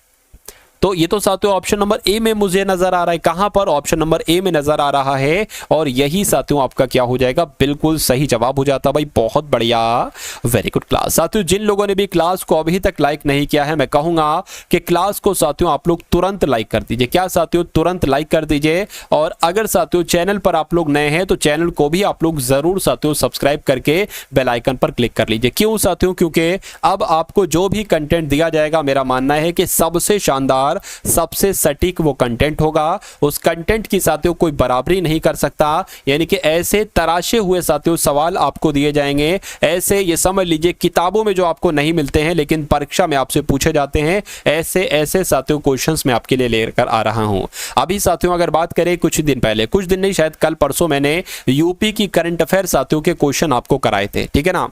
तो ये तो साथियों ऑप्शन नंबर ए में मुझे नजर आ रहा है, कहां पर, ऑप्शन नंबर ए में नजर आ रहा है और यही साथियों आपका क्या हो जाएगा, बिल्कुल सही जवाब हो जाता भाई, बहुत बढ़िया, वेरी गुड क्लास। साथियों जिन लोगों ने भी क्लास को अभी तक लाइक नहीं किया है, मैं कहूंगा कि क्लास को साथियों आप लोग तुरंत लाइक कर दीजिए, क्या साथियों तुरंत लाइक कर दीजिए, और अगर साथियों चैनल पर आप लोग नए हैं तो चैनल को भी आप लोग जरूर साथियों सब्सक्राइब करके बेल आइकन पर क्लिक कर लीजिए। क्यों साथियों, क्योंकि अब आपको जो भी कंटेंट दिया जाएगा मेरा मानना है कि सबसे शानदार सबसे सटीक वो कंटेंट होगा, उस कंटेंट की साथियों कोई बराबरी नहीं कर सकता, यानी कि ऐसे तराशे हुए साथियों सवाल आपको दिए जाएंगे, ऐसे ये समझ लीजिए किताबों में जो आपको नहीं मिलते हैं लेकिन परीक्षा में आपसे पूछे जाते हैं, ऐसे ऐसे साथियों क्वेश्चंस मैं आपके लिए लेकर आ रहा हूं। अभी साथियों अगर बात करें कुछ दिन पहले, कुछ दिन नहीं शायद कल परसों मैंने यूपी की करंट अफेयर साथियों के क्वेश्चन आपको कराए थे, ठीक है ना।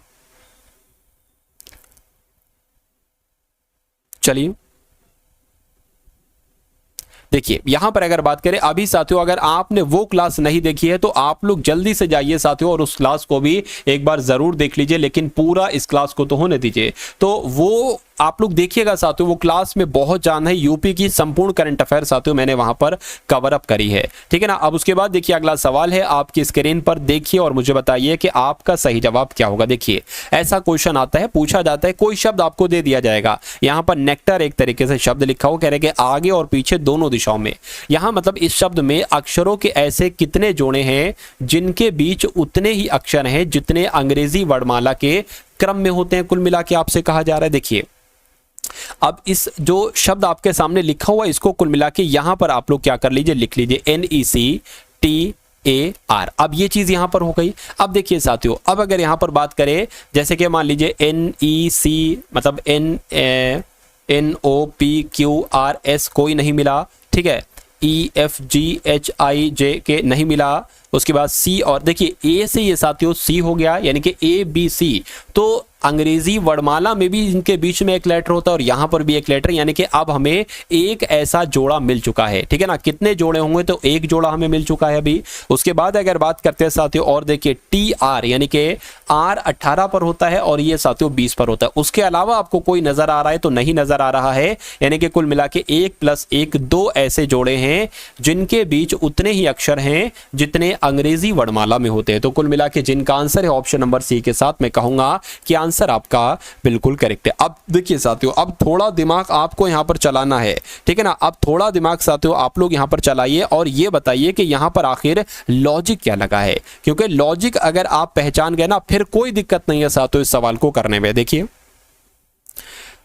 चलिए देखिए यहां पर अगर बात करें अभी साथियों, अगर आपने वो क्लास नहीं देखी है तो आप लोग जल्दी से जाइए साथियों और उस क्लास को भी एक बार जरूर देख लीजिए, लेकिन पूरा इस क्लास को तो होने दीजिए, तो वो आप लोग देखिएगा साथियों, वो क्लास में बहुत जान है, यूपी की संपूर्ण करंट अफेयर साथियों मैंने वहां पर कवर अप करी है, ठीक है ना। अब उसके बाद देखिए अगला सवाल है आपकी स्क्रीन पर, देखिए और मुझे बताइए कि आपका सही जवाब क्या होगा। देखिए ऐसा क्वेश्चन आता है, पूछा जाता है, कोई शब्द आपको दे दिया जाएगा, यहां पर नेक्टर एक तरीके से शब्द लिखा हो, कह रहे कि आगे और पीछे दोनों दिशाओं में, यहां मतलब इस शब्द में अक्षरों के ऐसे कितने जोड़े हैं जिनके बीच उतने ही अक्षर हैं जितने अंग्रेजी वर्णमाला के क्रम में होते हैं, कुल मिला के आपसे कहा जा रहा है। देखिए अब इस जो शब्द आपके सामने लिखा हुआ इसको कुल मिला के यहां पर आप लोग क्या कर लीजिए, लिख लीजिए NECTAR। अब ये चीज यहां पर हो गई। अब देखिए साथियों, अब अगर यहां पर बात करें जैसे कि मान लीजिए NEC मतलब NOPQRS कोई नहीं मिला, ठीक है, EFGHIJ के नहीं मिला, उसके बाद सी, और देखिए ए से ये साथियों सी हो गया, यानी कि ए बी सी। तो अंग्रेजी वर्णमाला में भी इनके बीच में एक लेटर होता है और यहां पर भी एक लेटर, यानी कि अब हमें एक ऐसा जोड़ा मिल चुका है, ठीक है ना। कितने जोड़े होंगे, तो एक जोड़ा हमें मिल चुका है अभी। उसके बाद अगर बात करते हैं साथियों, और देखिए टी आर, यानी कि आर 18 पर होता है और ये साथियों 20 पर होता है। उसके अलावा आपको कोई नजर आ रहा है तो नहीं नजर आ रहा है, यानी कि कुल मिला के 1 + 1 2 ऐसे जोड़े हैं जिनके बीच उतने ही अक्षर हैं जितने अंग्रेजी वर्णमाला में होते हैं। तो कुल मिला के जिनका आंसर है ऑप्शन नंबर सी के साथ, मैं कहूंगा कि आंसर आपका बिल्कुल करेक्ट है। अब देखिए साथियों, अब थोड़ा दिमाग आपको यहां पर चलाना है, ठीक है ना। अब थोड़ा दिमाग साथियों आप लोग यहां पर चलाइए और ये बताइए कि यहां पर आखिर लॉजिक क्या लगा है, क्योंकि लॉजिक अगर आप पहचान गए ना, फिर कोई दिक्कत नहीं है साथियों इस सवाल को करने में। देखिए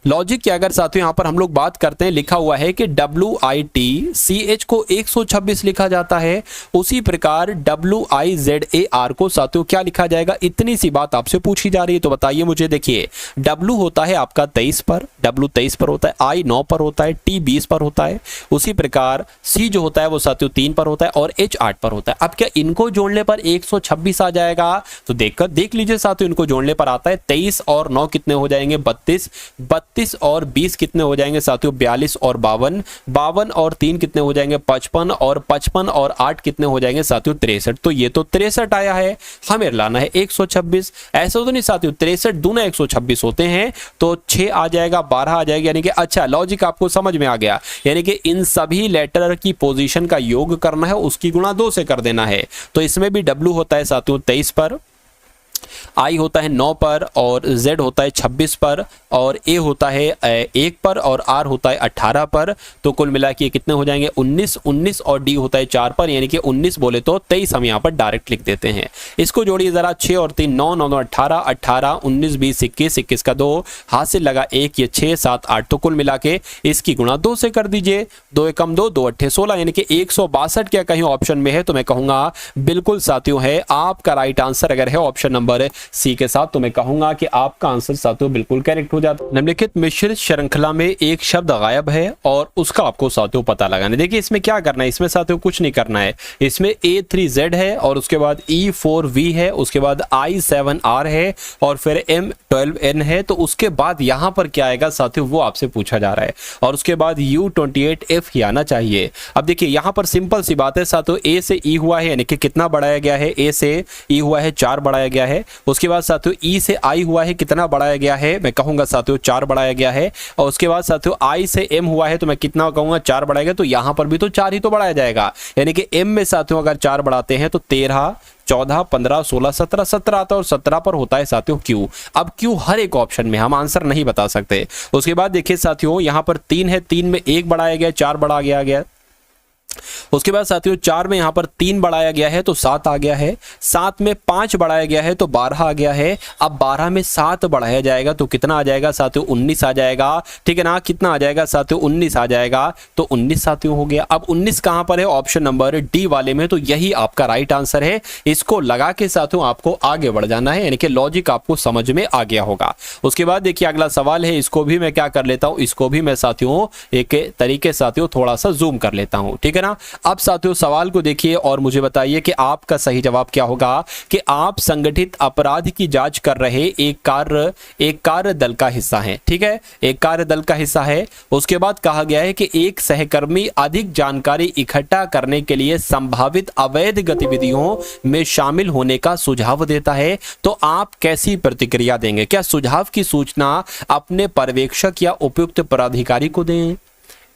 लॉजिक की अगर साथियों यहां पर हम लोग बात करते हैं, लिखा हुआ है कि WITCH को 126 लिखा जाता है, उसी प्रकार WIZAR को साथियों क्या लिखा जाएगा, इतनी सी बात आपसे पूछी जा रही है। तो बताइए मुझे। देखिए W होता है आपका 23 पर, W 23 पर होता है, I 9 पर होता है, T 20 पर होता है, उसी प्रकार C जो होता है वो साथियों 3 पर होता है और H 8 पर होता है। अब क्या इनको जोड़ने पर 126 आ जाएगा? तो देख लीजिए साथियों, इनको जोड़ने पर आता है 23 और 9 कितने हो जाएंगे, 32, 32 और 20 कितने हो जाएंगे साथियों, 42 और 52, 52 और 3 कितने हो जाएंगे, 55, और 55 और 8 कितने हो जाएंगे साथियों, 63। तो ये तो 63 आया है, हमें लाना है 126। ऐसा तो नहीं साथियों, 63 दूना 126 होते हैं, तो 6 आ जाएगा, 12 आ जाएगा, यानी कि अच्छा लॉजिक आपको समझ में आ गया, यानी कि इन सभी लेटर की पोजीशन का योग करना है, उसकी गुणा 2 से कर देना है। तो इसमें भी W होता है साथियों 23 पर, I होता है 9 पर, और Z होता है 26 पर, और A होता है 1 पर, और R होता है 18 पर। तो कुल मिला के कितने हो जाएंगे, 19, 19 और D होता है 4 पर, यानी कि 19 बोले तो 23 हम यहाँ पर डायरेक्ट लिख देते हैं। इसको जोड़िए जरा, 6 और 3 9, 9 9 18, 18 19 20 21, 21 का 2 हाथ से लगा 1, ये 6 7 8। तो कुल मिला के इसकी गुणा 2 से कर दीजिए, 2 एकम 2, 2 अट्ठे 16, यानी कि 162 क्या कहीं ऑप्शन में है, तो मैं कहूंगा बिल्कुल साथियों है आपका राइट आंसर अगर है ऑप्शन नंबर सी के साथ, तो मैं कहूंगा कि आपका आंसर साथियों बिल्कुल करेक्ट हो जाता है। निम्नलिखित मिश्रित श्रृंखला में एक शब्द गायब है और उसका आपको साथियों पता लगाना है। देखिए इसमें क्या करना है, इसमें साथियों कुछ नहीं करना है। इसमें A3Z है और उसके बाद E4V है, उसके बाद I7R है और फिर M12N है। तो उसके बाद यहां पर क्या आएगा साथियों, वो आपसे पूछा जा रहा है, और उसके बाद U28F ही आना चाहिए। अब देखिए यहां पर सिंपल सी बात है साथियों, A से E हुआ है, यानी कि कितना बढ़ाया गया है, A से E हुआ है 4 बढ़ाया गया है। उसके बाद साथियों E से I हुआ है, कितना बढ़ाया गया है, मैं कहूंगा साथियों 4 बढ़ाया गया है। और उसके बाद साथियों I से M हुआ है, तो मैं कितना कहूंगा 4 बढ़ाया गया। तो यहां पर भी तो 4 ही तो बढ़ाया जाएगा, यानी कि M में साथियों अगर 4 बढ़ाते हैं तो 13 14 15 16 17 17 आता है, और 17 पर होता है साथियों Q। अब Q हर एक ऑप्शन में हम आंसर नहीं बता सकते। उसके बाद देखिए साथियों यहां पर 3 है, 3 में 1 बढ़ाया गया, 4 बढ़ा गया। उसके बाद साथियों 4 में यहां पर 3 बढ़ाया गया है तो 7 आ गया है, 7 में 5 बढ़ाया गया है तो 12 आ गया है। अब 12 में 7 बढ़ाया जाएगा तो कितना आ जाएगा साथियों, 19 आ जाएगा, ठीक है ना। कितना आ जाएगा साथियों, 19 आ जाएगा, तो 19 साथियों हो गया। अब 19 कहां पर है, ऑप्शन नंबर डी वाले में, तो यही आपका राइट आंसर है। इसको लगा के साथियों आपको आगे बढ़ जाना है, यानी कि लॉजिक आपको समझ में आ गया होगा। उसके बाद देखिए अगला सवाल है, इसको भी मैं क्या कर लेता हूं, इसको भी मैं साथियों एक तरीके साथियों थोड़ा सा जूम कर लेता हूं, ठीक है ना। अब साथियों सवाल को देखिए और मुझे बताइए कि आपका सही जवाब क्या होगा, कि आप संगठित अपराध की जांच कर रहे एक कार्य दल का हिस्सा है, ठीक है, एक कार्य दल का हिस्सा है। उसके बाद कहा गया है कि एक सहकर्मी अधिक जानकारी इकट्ठा करने के लिए संभावित अवैध गतिविधियों में शामिल होने का सुझाव देता है। तो आप कैसी प्रतिक्रिया देंगे, क्या सुझाव की सूचना अपने पर्यवेक्षक या उपयुक्त पदाधिकारी को दें?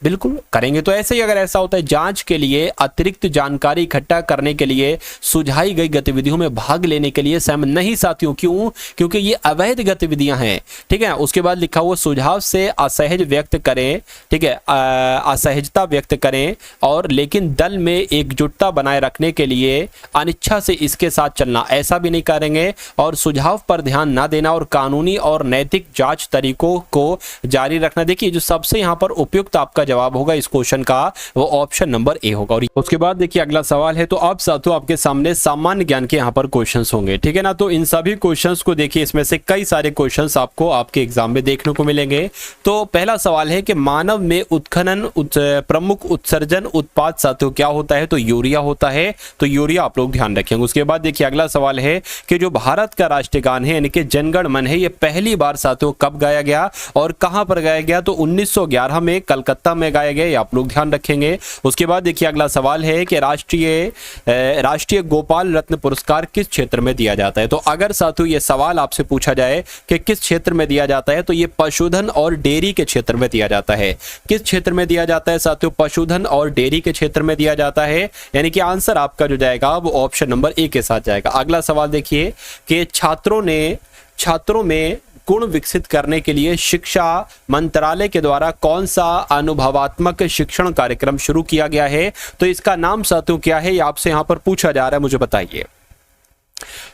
बिल्कुल करेंगे। तो ऐसे ही अगर ऐसा होता है, जांच के लिए अतिरिक्त जानकारी इकट्ठा करने के लिए सुझाई गई गतिविधियों में भाग लेने के लिए सहमत नहीं साथियों। क्यों? क्योंकि ये अवैध गतिविधियां हैं, ठीक है। उसके बाद लिखा हुआ सुझाव से असहज व्यक्त करें, ठीक है, असहजता व्यक्त करें, और लेकिन दल में एकजुटता बनाए रखने के लिए अनिच्छा से इसके साथ चलना, ऐसा भी नहीं करेंगे। और सुझाव पर ध्यान ना देना और कानूनी और नैतिक जांच तरीकों को जारी रखना। देखिए जो सबसे यहाँ पर उपयुक्त आपका जवाब होगा इस क्वेश्चन का वो ऑप्शन नंबर ए होगा। और उसके बाद देखिए अगला सवाल है, तो अब साथियों आपके सामने सामान्य ज्ञान के यहाँ पर क्वेश्चंस होंगे, ठीक है ना। तो इन सभी क्वेश्चंस को देखिए, इसमें से कई सारे क्वेश्चंस आपको आपके एग्जाम में देखने को मिलेंगे। तो पहला सवाल है कि मानव में उत्खनन प्रमुख उत्सर्जन उत्पाद साथियों क्या होता है, तो यूरिया होता है। तो यूरिया आप लोग ध्यान रखेंगे। उसके बाद देखिए अगला सवाल है कि जो भारत का राष्ट्रीय गान है यानी कि जन गण मन है, ये पहली बार साथियों कब गाया गया और कहां पर गाया गया, तो 1911 में कलकत्ता में गाया गया, ये आप लोग ध्यान रखेंगे। उसके बाद देखिए अगला सवाल है कि राष्ट्रीय गोपाल रत्न पुरस्कार किस क्षेत्र में दिया जाता है। तो अगर साथियों ये सवाल आपसे पूछा जाए कि किस क्षेत्र में दिया जाता है, तो ये पशुधन और डेयरी के क्षेत्र में दिया जाता है। किस क्षेत्र में दिया जाता है साथियों, पशुधन और डेयरी के क्षेत्र में दिया जाता है, यानी कि आंसर आपका जो जाएगा वो ऑप्शन नंबर ए के साथ जाएगा। अगला सवाल देखिए कि छात्रों में गुण विकसित करने के लिए शिक्षा मंत्रालय के द्वारा कौन सा अनुभवात्मक शिक्षण कार्यक्रम शुरू किया गया है। तो इसका नाम साथियों क्या है, ये आपसे यहां पर पूछा जा रहा है, मुझे बताइए।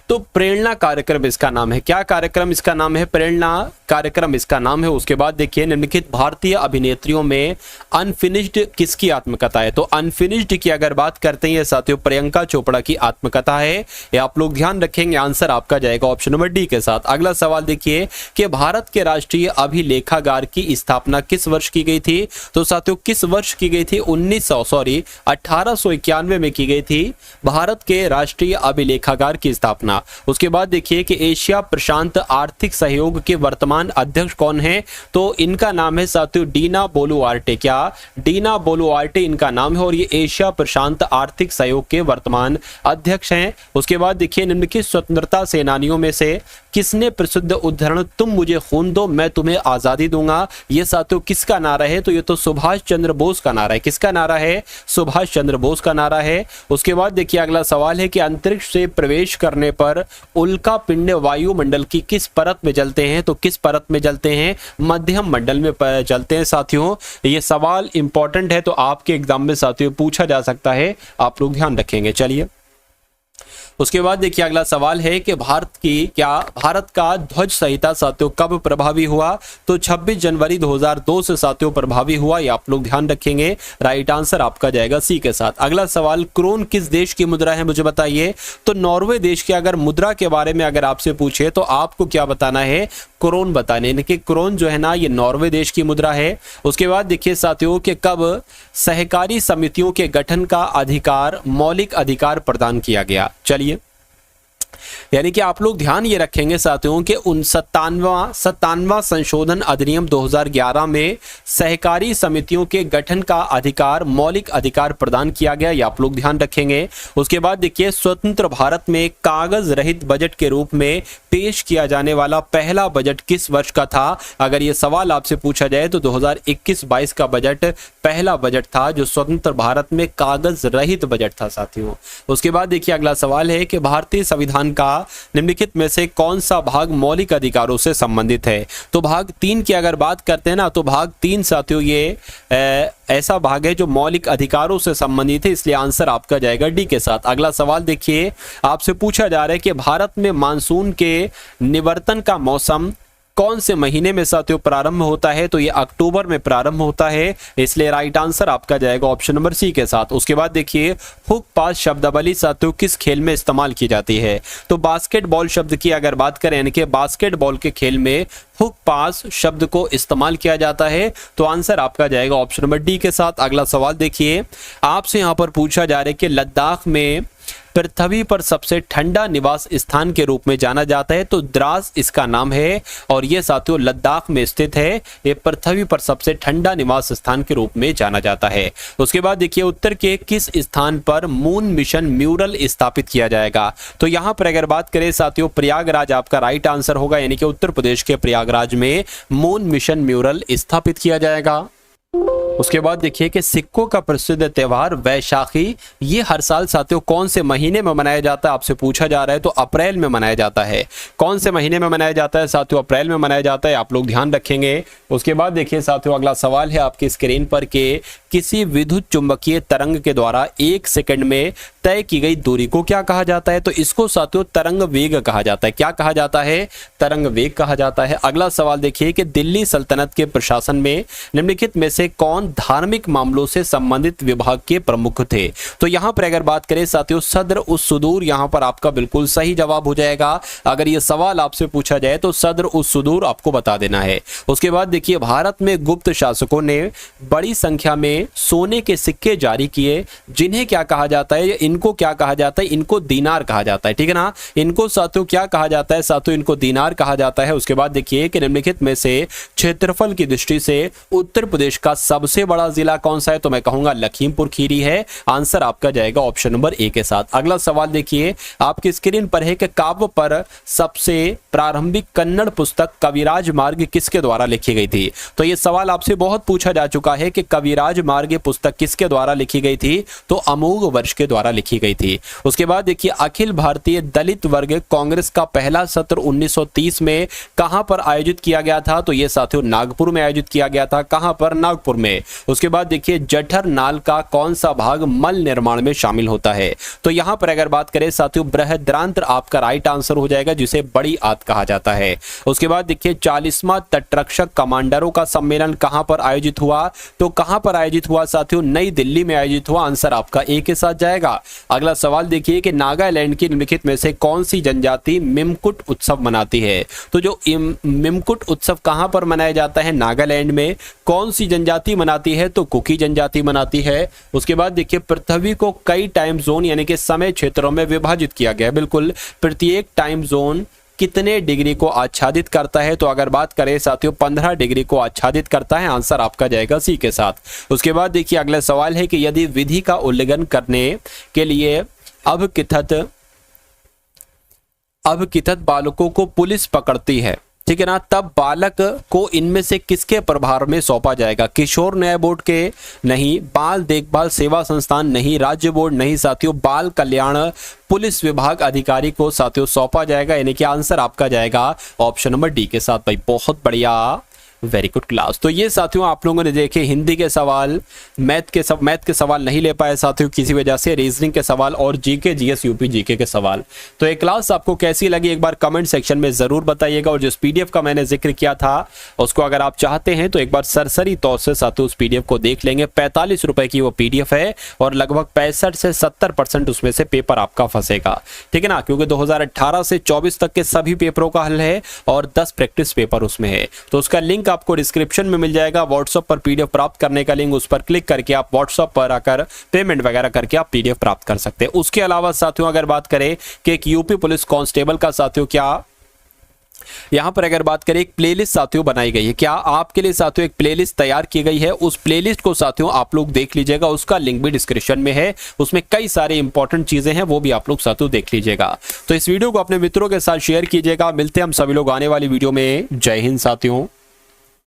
तो प्रेरणा कार्यक्रम इसका नाम है। क्या कार्यक्रम इसका नाम है, प्रेरणा कार्यक्रम इसका नाम है। उसके बाद देखिए निम्नलिखित भारतीय अभिनेत्रियों में अनफिनिश्ड किसकी आत्मकथा है। तो अनफिनिश्ड की अगर बात करते हैं साथियों, प्रियंका चोपड़ा की आत्मकथा है, ये आप लोग ध्यान रखेंगे। आंसर आपका जाएगा ऑप्शन नंबर डी के साथ। अगला सवाल देखिए कि भारत के राष्ट्रीय अभिलेखागार की स्थापना किस वर्ष की गई थी। तो साथियों किस वर्ष की गई थी, 1891 में की गई थी भारत के राष्ट्रीय अभिलेखागार की स्थापना। उसके बाद देखिए कि एशिया प्रशांत आर्थिक सहयोग के वर्तमान अध्यक्ष कौन है। तो इनका नाम है साथियों डीना बोलुआर्टे। क्या, डीना बोलुआर्टे इनका नाम है और ये एशिया प्रशांत आर्थिक सहयोग के वर्तमान अध्यक्ष हैं। उसके बाद देखिए निम्नलिखित स्वतंत्रता सेनानियों में से किसने प्रसिद्ध उद्धरण तुम मुझे खून दो मैं तुम्हें आजादी दूंगा, ये साथियों किसका नारा है। तो ये तो सुभाष चंद्र बोस का नारा है। किसका नारा है, सुभाष चंद्र बोस का नारा है। उसके बाद देखिए अगला सवाल है कि अंतरिक्ष से प्रवेश करने पर उल्का पिंड वायुमंडल की किस परत में जलते हैं। तो किस परत में जलते हैं, मध्यम मंडल में जलते हैं साथियों। ये सवाल इंपॉर्टेंट है, तो आपके एग्जाम में साथियों पूछा जा सकता है, आप लोग ध्यान रखेंगे। चलिए उसके बाद देखिए अगला सवाल है कि भारत का ध्वज संहिता साथियों कब प्रभावी हुआ। तो 26 जनवरी 2002 से साथियों प्रभावी हुआ, ये आप लोग ध्यान रखेंगे। राइट आंसर आपका जाएगा सी के साथ। अगला सवाल, क्रोन किस देश की मुद्रा है, मुझे बताइए। तो नॉर्वे देश की अगर मुद्रा के बारे में अगर आपसे पूछे तो आपको क्या बताना है, क्रोन बताने, यानी कि क्रोन जो है ना ये नॉर्वे देश की मुद्रा है। उसके बाद देखिए साथियों कि कब सहकारी समितियों के गठन का अधिकार मौलिक अधिकार प्रदान किया गया। चलिए यानी कि आप लोग ध्यान ये रखेंगे साथियों कि 57वां संशोधन अधिनियम 2011 में सहकारी समितियों के गठन का अधिकार मौलिक अधिकार प्रदान किया गया, ये आप लोग ध्यान रखेंगे। उसके बाद देखिए स्वतंत्र भारत में कागज रहित बजट के रूप में पेश किया जाने वाला पहला बजट किस वर्ष का था। अगर ये सवाल आपसे पूछा जाए तो 2021-22 का बजट पहला बजट था जो स्वतंत्र भारत में कागज रहित बजट था साथियों। उसके बाद देखिए अगला सवाल है कि भारतीय संविधान का निम्नलिखित में से कौन सा भाग मौलिक अधिकारों से संबंधित है। तो भाग 3 की अगर बात करते हैं ना, तो भाग 3 साथियों ये ऐसा भाग है जो मौलिक अधिकारों से संबंधित है, इसलिए आंसर आपका जाएगा डी के साथ। अगला सवाल देखिए आपसे पूछा जा रहा है कि भारत में मानसून के निवर्तन का मौसम कौन से महीने में साथियों प्रारंभ होता है। तो ये अक्टूबर में प्रारंभ होता है, इसलिए राइट आंसर आपका जाएगा ऑप्शन नंबर सी के साथ। उसके बाद देखिए हुक पास शब्दावली साथियों किस खेल में इस्तेमाल की जाती है। तो बास्केटबॉल शब्द की अगर बात करें, यानी कि बास्केटबॉल के खेल में हुक पास शब्द को इस्तेमाल किया जाता है, तो आंसर आपका जाएगा ऑप्शन नंबर डी के साथ। अगला सवाल देखिए आपसे यहां पर पूछा जा रहा है कि लद्दाख में पृथ्वी पर सबसे ठंडा निवास स्थान के रूप में जाना जाता है। तो द्रास इसका नाम है और यह साथियों लद्दाख में स्थित है। यह पृथ्वी पर सबसे ठंडा निवास स्थान के रूप में जाना जाता है। उसके बाद देखिए उत्तर के किस स्थान पर मून मिशन म्यूरल स्थापित किया जाएगा। तो यहां पर अगर बात करें साथियों प्रयागराज आपका राइट आंसर होगा, यानी कि उत्तर प्रदेश के प्रयागराज में मून मिशन म्यूरल स्थापित किया जाएगा। उसके बाद देखिए कि सिखों का प्रसिद्ध त्योहार वैशाखी ये हर साल साथियों कौन से महीने में मनाया जाता है, आपसे पूछा जा रहा है। तो अप्रैल में मनाया जाता है। कौन से महीने में मनाया जाता है साथियों, अप्रैल में मनाया जाता है, आप लोग ध्यान रखेंगे। उसके बाद देखिए साथियों अगला सवाल है आपकी स्क्रीन पर कि किसी विद्युत चुंबकीय तरंग के द्वारा 1 सेकंड में तय की गई दूरी को क्या कहा जाता है। तो इसको साथियों तरंग वेग कहा जाता है। क्या कहा जाता है, तरंग वेग कहा जाता है। अगला सवाल देखिए कि दिल्ली सल्तनत के प्रशासन में निम्नलिखित में से कौन धार्मिक मामलों से संबंधित विभाग के प्रमुख थे। तो यहां पर अगर बात करें साथियों सद्र उस सुदूर, यहां पर आपका बिल्कुल सही जवाब हो जाएगा। अगर यह सवाल आपसे पूछा जाए तो सद्र उस सुदूर आपको बता देना है। उसके बाद देखिए भारत में गुप्त शासकों ने बड़ी संख्या में सोने के सिक्के जारी किए, जिन्हें क्या कहा जाता है, इनको क्या कहा जाता है, इनको दीनार कहा जाता है, ठीक है ना। इनको साथियों क्या कहा जाता है, साथियों इनको दीनार कहा जाता है। उसके बाद देखिए कि निम्नलिखित में से क्षेत्रफल की दृष्टि से उत्तर प्रदेश का सबसे बड़ा जिला कौन सा है, तो मैं कहूंगा लखीमपुर खीरी है। आंसर आपका जाएगा ऑप्शन नंबर ए के साथ। अगला सवाल देखिए आपकी स्क्रीन पर है कि काव्य पर सबसे प्रारंभिक कन्नड़ पुस्तक कविराज मार्ग किसके द्वारा लिखी गई थी। तो यह सवाल आपसे बहुत पूछा जा चुका है कि कविराज मार्ग पुस्तक किसके द्वारा लिखी गई थी, तो अमोघ वर्ष के द्वारा लिखी गई थी। उसके बाद देखिए अखिल भारतीय दलित वर्ग कांग्रेस का पहला सत्र 1930 में कहां पर आयोजित किया गया था, तो यह साथियों नागपुर में आयोजित किया गया था। कहां पर, नागपुर में। उसके बाद देखिए जठर नाल का कौन सा भाग मल निर्माण में शामिल होता है, तो यहां पर अगर बात करें साथियों बृहद्रांत्र आपका राइट आंसर हो जाएगा, जिसे बड़ी आंत कहा जाता है। उसके बाद देखिए 40वां तटरक्षक कमांडरों का सम्मेलन कहां पर आयोजित हुआ, तो कहां पर आयोजित हुआ साथियों, नई दिल्ली में आयोजित हुआ। आंसर आपका ए के साथ जाएगा। अगला सवाल देखिए कि नागालैंड की निम्नलिखित में से कौन सी जनजाति मिमकुट उत्सव मनाती है, तो जो मिमकुट उत्सव कहां पर मनाया जाता है, नागालैंड में। कौन सी जनजाति मनाती है, तो कुकी जनजाति मनाती है। उसके बाद देखिए पृथ्वी को कई टाइम जोन यानी कि समय क्षेत्रों में विभाजित किया गया। बिल्कुल, प्रत्येक टाइम जोन कितने डिग्री को आच्छादित करता है, तो अगर बात करें साथियों 15 डिग्री को आच्छादित करता है। आंसर आपका जाएगा सी के साथ। उसके बाद देखिए अगला सवाल है कि यदि विधि का उल्लंघन करने के लिए अभकिथत बालकों को पुलिस पकड़ती है, ठीक है ना, तब बालक को इनमें से किसके प्रभार में सौंपा जाएगा। किशोर न्याय बोर्ड के नहीं, बाल देखभाल सेवा संस्थान नहीं, राज्य बोर्ड नहीं साथियों, बाल कल्याण पुलिस विभाग अधिकारी को साथियों सौंपा जाएगा। यानी कि आंसर आपका जाएगा ऑप्शन नंबर डी के साथ। भाई बहुत बढ़िया, वेरी गुड क्लास। तो ये साथियों आप लोगों ने देखे हिंदी के सवाल, मैथ के सवाल नहीं ले पाए साथियों किसी वजह से, रीजनिंग के सवाल और जीके जीएस यूपी जीके के सवाल। तो ये क्लास आपको कैसी लगी एक बार कमेंट सेक्शन में जरूर बताइएगा। और जिस पीडीएफ का मैंने जिक्र किया था उसको अगर आप चाहते हैं तो एक बार सरसरी तौर से साथियों उस पीडीएफ को देख लेंगे। 45 रुपए की वो पीडीएफ है और लगभग 65 से 70% उसमें से पेपर आपका फंसेगा, ठीक है ना, क्योंकि 2018 से 24 तक के सभी पेपरों का हल है और 10 प्रैक्टिस पेपर उसमें है। तो उसका लिंक आपको डिस्क्रिप्शन में मिल जाएगा। व्हाट्सएप पर पीडीएफ प्राप्त करने का लिंक, उस पर क्लिक करके आप व्हाट्सएप पर आकर पेमेंट वगैरह करके आप पीडीएफ प्राप्त कर सकते हैं। उसके अलावा साथियों अगर बात करें कि एक यूपी पुलिस कांस्टेबल का साथियों क्या यहां पर अगर बात करें एक प्लेलिस्ट साथियों बनाई गई है, क्या आपके लिए साथियों एक प्लेलिस्ट तैयार की गई है। उस प्लेलिस्ट को साथियों आप लोग देख लीजिएगा, उसका लिंक भी डिस्क्रिप्शन में है। उसमें कई सारे इंपॉर्टेंट चीजें हैं, वो भी आप लोग साथियों देख लीजिएगा। तो इस वीडियो को अपने मित्रों के साथ शेयर कीजिएगा। मिलते हैं हम सभी लोग आने वाली वीडियो में। जय हिंद साथियों।